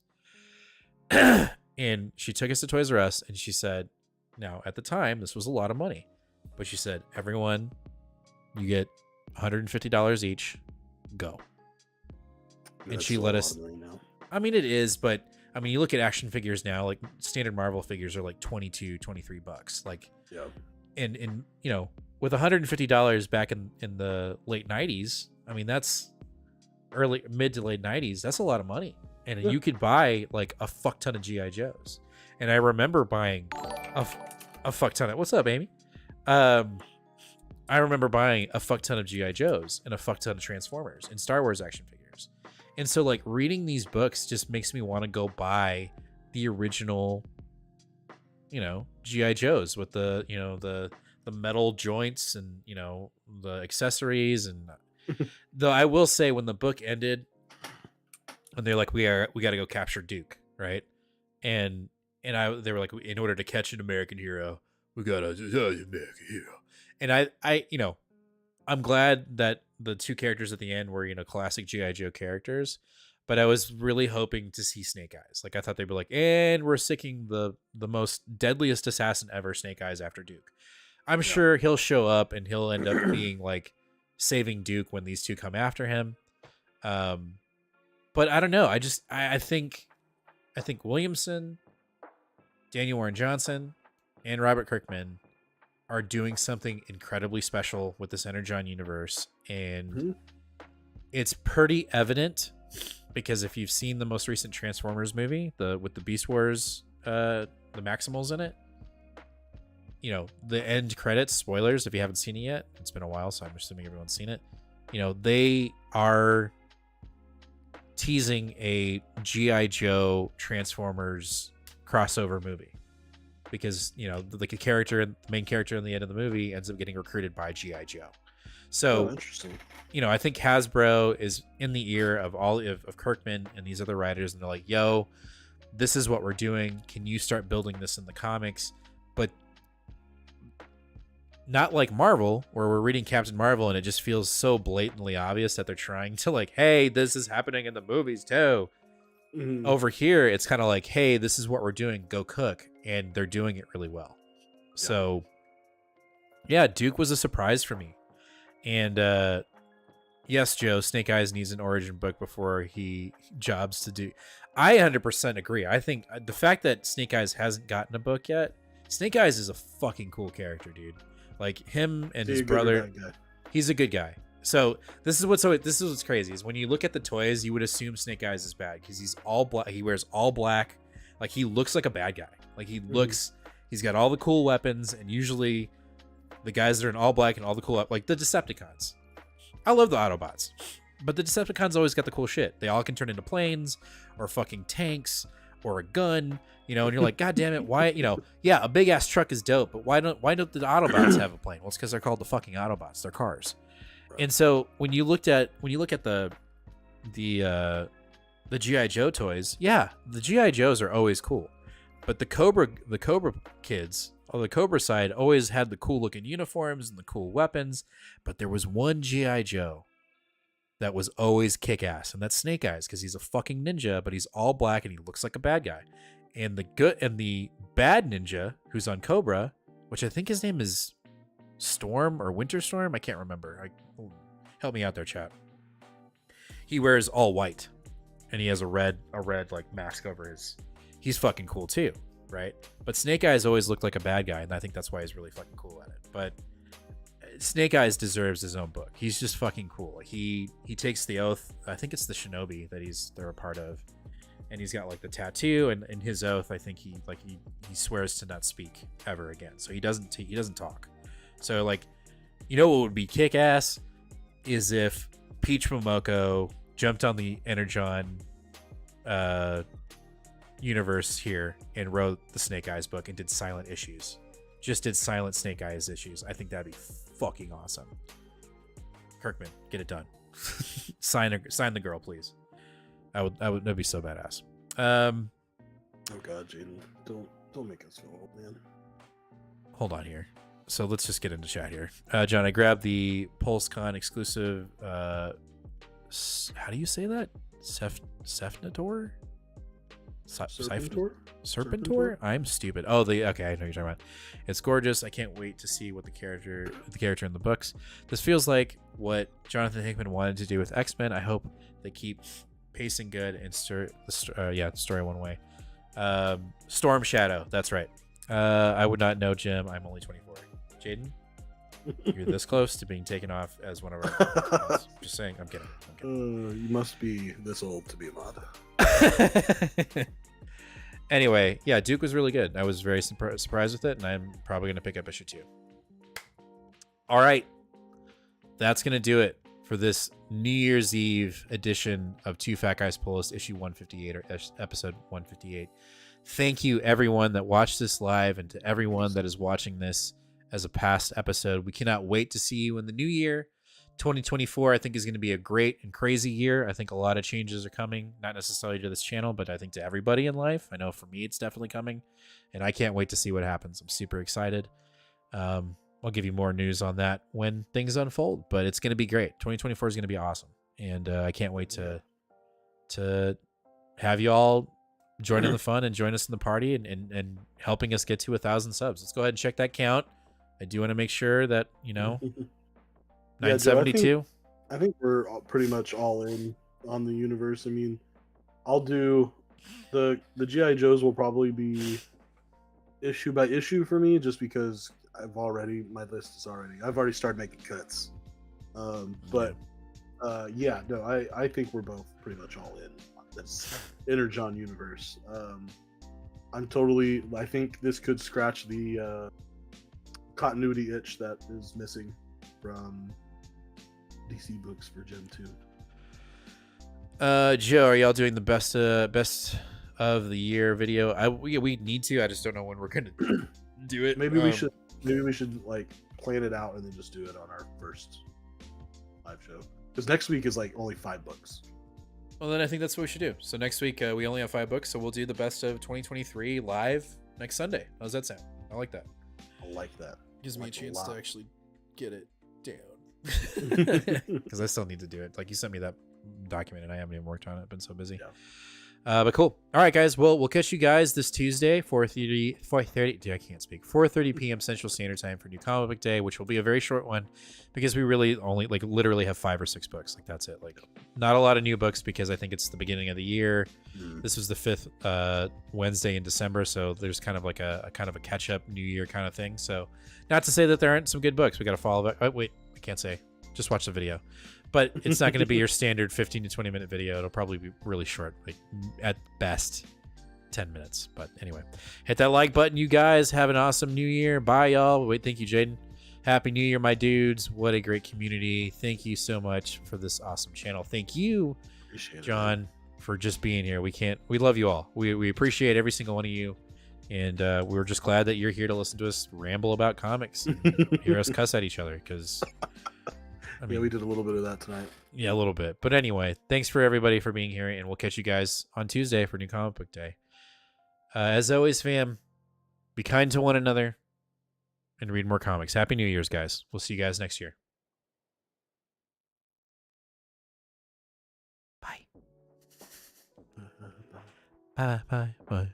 And she took us to Toys R Us and she said, now at the time, this was a lot of money, but she said, everyone, you get $150 each, go. And she let us, I mean, it is, but I mean, you look at action figures now, like standard Marvel figures are like $22, $23. Like, yeah. And you know, with $150 back in the late 90s, I mean, that's mid to late 90s. That's a lot of money. And you could buy like a fuck ton of G.I. Joes. And I remember buying a fuck ton of, what's up, Amy? I remember buying a fuck ton of G.I. Joes and a fuck ton of Transformers and Star Wars action figures. And so like reading these books just makes me want to go buy the original, you know, G.I. Joes with the, you know, the metal joints and, you know, the accessories. And though I will say when the book ended and they're like, we got to go capture Duke. Right. And they were like, in order to catch an American hero, we got to American hero. And I, you know, I'm glad that the two characters at the end were, you know, classic G.I. Joe characters, but I was really hoping to see Snake Eyes. Like I thought they'd be like, and we're sicking the most deadliest assassin ever, Snake Eyes, after Duke. I'm sure he'll show up and he'll end up being like saving Duke when these two come after him. But I don't know. I think Williamson, Daniel Warren Johnson, and Robert Kirkman are doing something incredibly special with this Energon universe. And it's pretty evident because if you've seen the most recent Transformers movie, with the Beast Wars, the Maximals in it, you know, the end credits, spoilers, if you haven't seen it yet, it's been a while, so I'm assuming everyone's seen it. You know, they are teasing a G.I. Joe Transformers crossover movie. Because, you know, like the main character in the end of the movie ends up getting recruited by G.I. Joe. So, interesting. You know, I think Hasbro is in the ear of all of Kirkman and these other writers, and they're like, yo, this is what we're doing. Can you start building this in the comics? But not like Marvel, where we're reading Captain Marvel and it just feels so blatantly obvious that they're trying to like, hey, this is happening in the movies too. Mm-hmm. Over here, it's kind of like, hey, this is what we're doing. Go cook. And they're doing it really well. Yeah. So, yeah, Duke was a surprise for me. And yes, Joe, Snake Eyes needs an origin book before he jobs to do. I 100% agree. I think the fact that Snake Eyes hasn't gotten a book yet, Snake Eyes is a fucking cool character, dude. Like him and his brother, he's a good guy. So this is what's crazy is when you look at the toys, you would assume Snake Eyes is bad because he's all black. He wears all black. Like he looks like a bad guy. Like he's got all the cool weapons, and usually the guys that are in all black and all the cool, like the Decepticons. I love the Autobots, but the Decepticons always got the cool shit. They all can turn into planes or fucking tanks or a gun, you know, and you're like, God damn it, why, you know, yeah, a big ass truck is dope, but why don't the Autobots have a plane? Well, it's because they're called the fucking Autobots. They're cars. Right. And so when you look at the G.I. Joe toys, yeah, the G.I. Joes are always cool. But the Cobra kids, on the Cobra side, always had the cool looking uniforms and the cool weapons. But there was one G.I. Joe that was always kick ass, and that's Snake Eyes, because he's a fucking ninja, but he's all black and he looks like a bad guy. And the bad ninja who's on Cobra, which I think his name is Storm or Winter Storm, I can't remember. Help me out there, chat. He wears all white, and he has a red like mask over his. He's fucking cool too, right? But Snake Eyes always looked like a bad guy, and I think that's why he's really fucking cool at it. But Snake Eyes deserves his own book. He's just fucking cool. He takes the oath. I think it's the Shinobi that they're a part of, and he's got like the tattoo. And in his oath, I think he swears to not speak ever again. So he doesn't talk. So like, you know what would be kick ass is if Peach Momoko jumped on the Energon universe here and wrote the Snake Eyes book and did silent issues. Just did silent Snake Eyes issues. I think that'd be fucking awesome. Kirkman, get it done. sign the girl, please. That'd be so badass. Oh god, Jaden, don't make us feel old, man. Hold on here. So let's just get into chat here. John, I grabbed the PulseCon exclusive. How do you say that? Sefnator? Serpentor? I'm stupid. Oh, okay, I know what you're talking about. It's gorgeous. I can't wait to see what the character in the books. This feels like what Jonathan Hickman wanted to do with X-Men. I hope they keep pacing good and story one way. Storm Shadow, that's right. I would not know, Jim. I'm only 24. Jaden, you're this close to being taken off as one of our just saying. I'm kidding. You must be this old to be a mod. Anyway, yeah, Duke was really good. I was very surprised with it, and I'm probably going to pick up issue 2. All right. That's going to do it for this New Year's Eve edition of Two Fat Guys Pull List, issue 158, or episode 158. Thank you, everyone that watched this live, and to everyone that is watching this as a past episode. We cannot wait to see you in the new year. 2024, I think, is going to be a great and crazy year. I think a lot of changes are coming, not necessarily to this channel, but I think to everybody in life. I know for me, it's definitely coming, and I can't wait to see what happens. I'm super excited. I'll give you more news on that when things unfold, but it's going to be great. 2024 is going to be awesome, and I can't wait to have you all join in the fun and join us in the party and helping us get to 1,000 subs. Let's go ahead and check that count. I do want to make sure that, 972. I think we're pretty much all in on the universe. I mean, I'll do the GI Joes will probably be issue by issue for me, just because I've already started making cuts. I think we're both pretty much all in on this Energon universe. I think this could scratch the continuity itch that is missing from DC books for Gen 2. Joe, are y'all doing the best of the year video? We need to. I just don't know when we're gonna do it. Maybe we should like plan it out and then just do it on our first live show, because next week is like only 5 books. Well, then I think that's what we should do. So next week we only have 5 books, so we'll do the best of 2023 live next Sunday. How does that sound? I like that. I like that. Gives me a chance to actually get it down. Because I still need to do it. Like, you sent me that document and I haven't even worked on it. I've been so busy. Yeah. But cool. All right, guys. Well, we'll catch you guys this Tuesday, 4:30. Dude, I can't speak. 4:30 p.m. Central Standard Time for New Comic Book Day, which will be a very short one because we really only literally have 5 or 6 books. Like, that's it. Like, not a lot of new books because I think it's the beginning of the year. This was the 5th Wednesday in December, so there's kind of like a catch up New Year kind of thing. So, not to say that there aren't some good books. We got to follow back. Oh, wait, I can't say. Just watch the video. But it's not going to be your standard 15 to 20 minute video. It'll probably be really short, like at best 10 minutes. But anyway, hit that like button, you guys. Have an awesome new year. Bye, y'all. Wait, thank you, Jaden. Happy New Year, my dudes. What a great community. Thank you so much for this awesome channel. Thank you, John, for just being here. We love you all. We appreciate every single one of you. And we're just glad that you're here to listen to us ramble about comics and hear us cuss at each other, because yeah, we did a little bit of that tonight. Yeah, a little bit. But anyway, thanks for everybody for being here, and we'll catch you guys on Tuesday for New Comic Book Day. As always, fam, be kind to one another and read more comics. Happy New Year's, guys. We'll see you guys next year. Bye. Bye, bye, bye.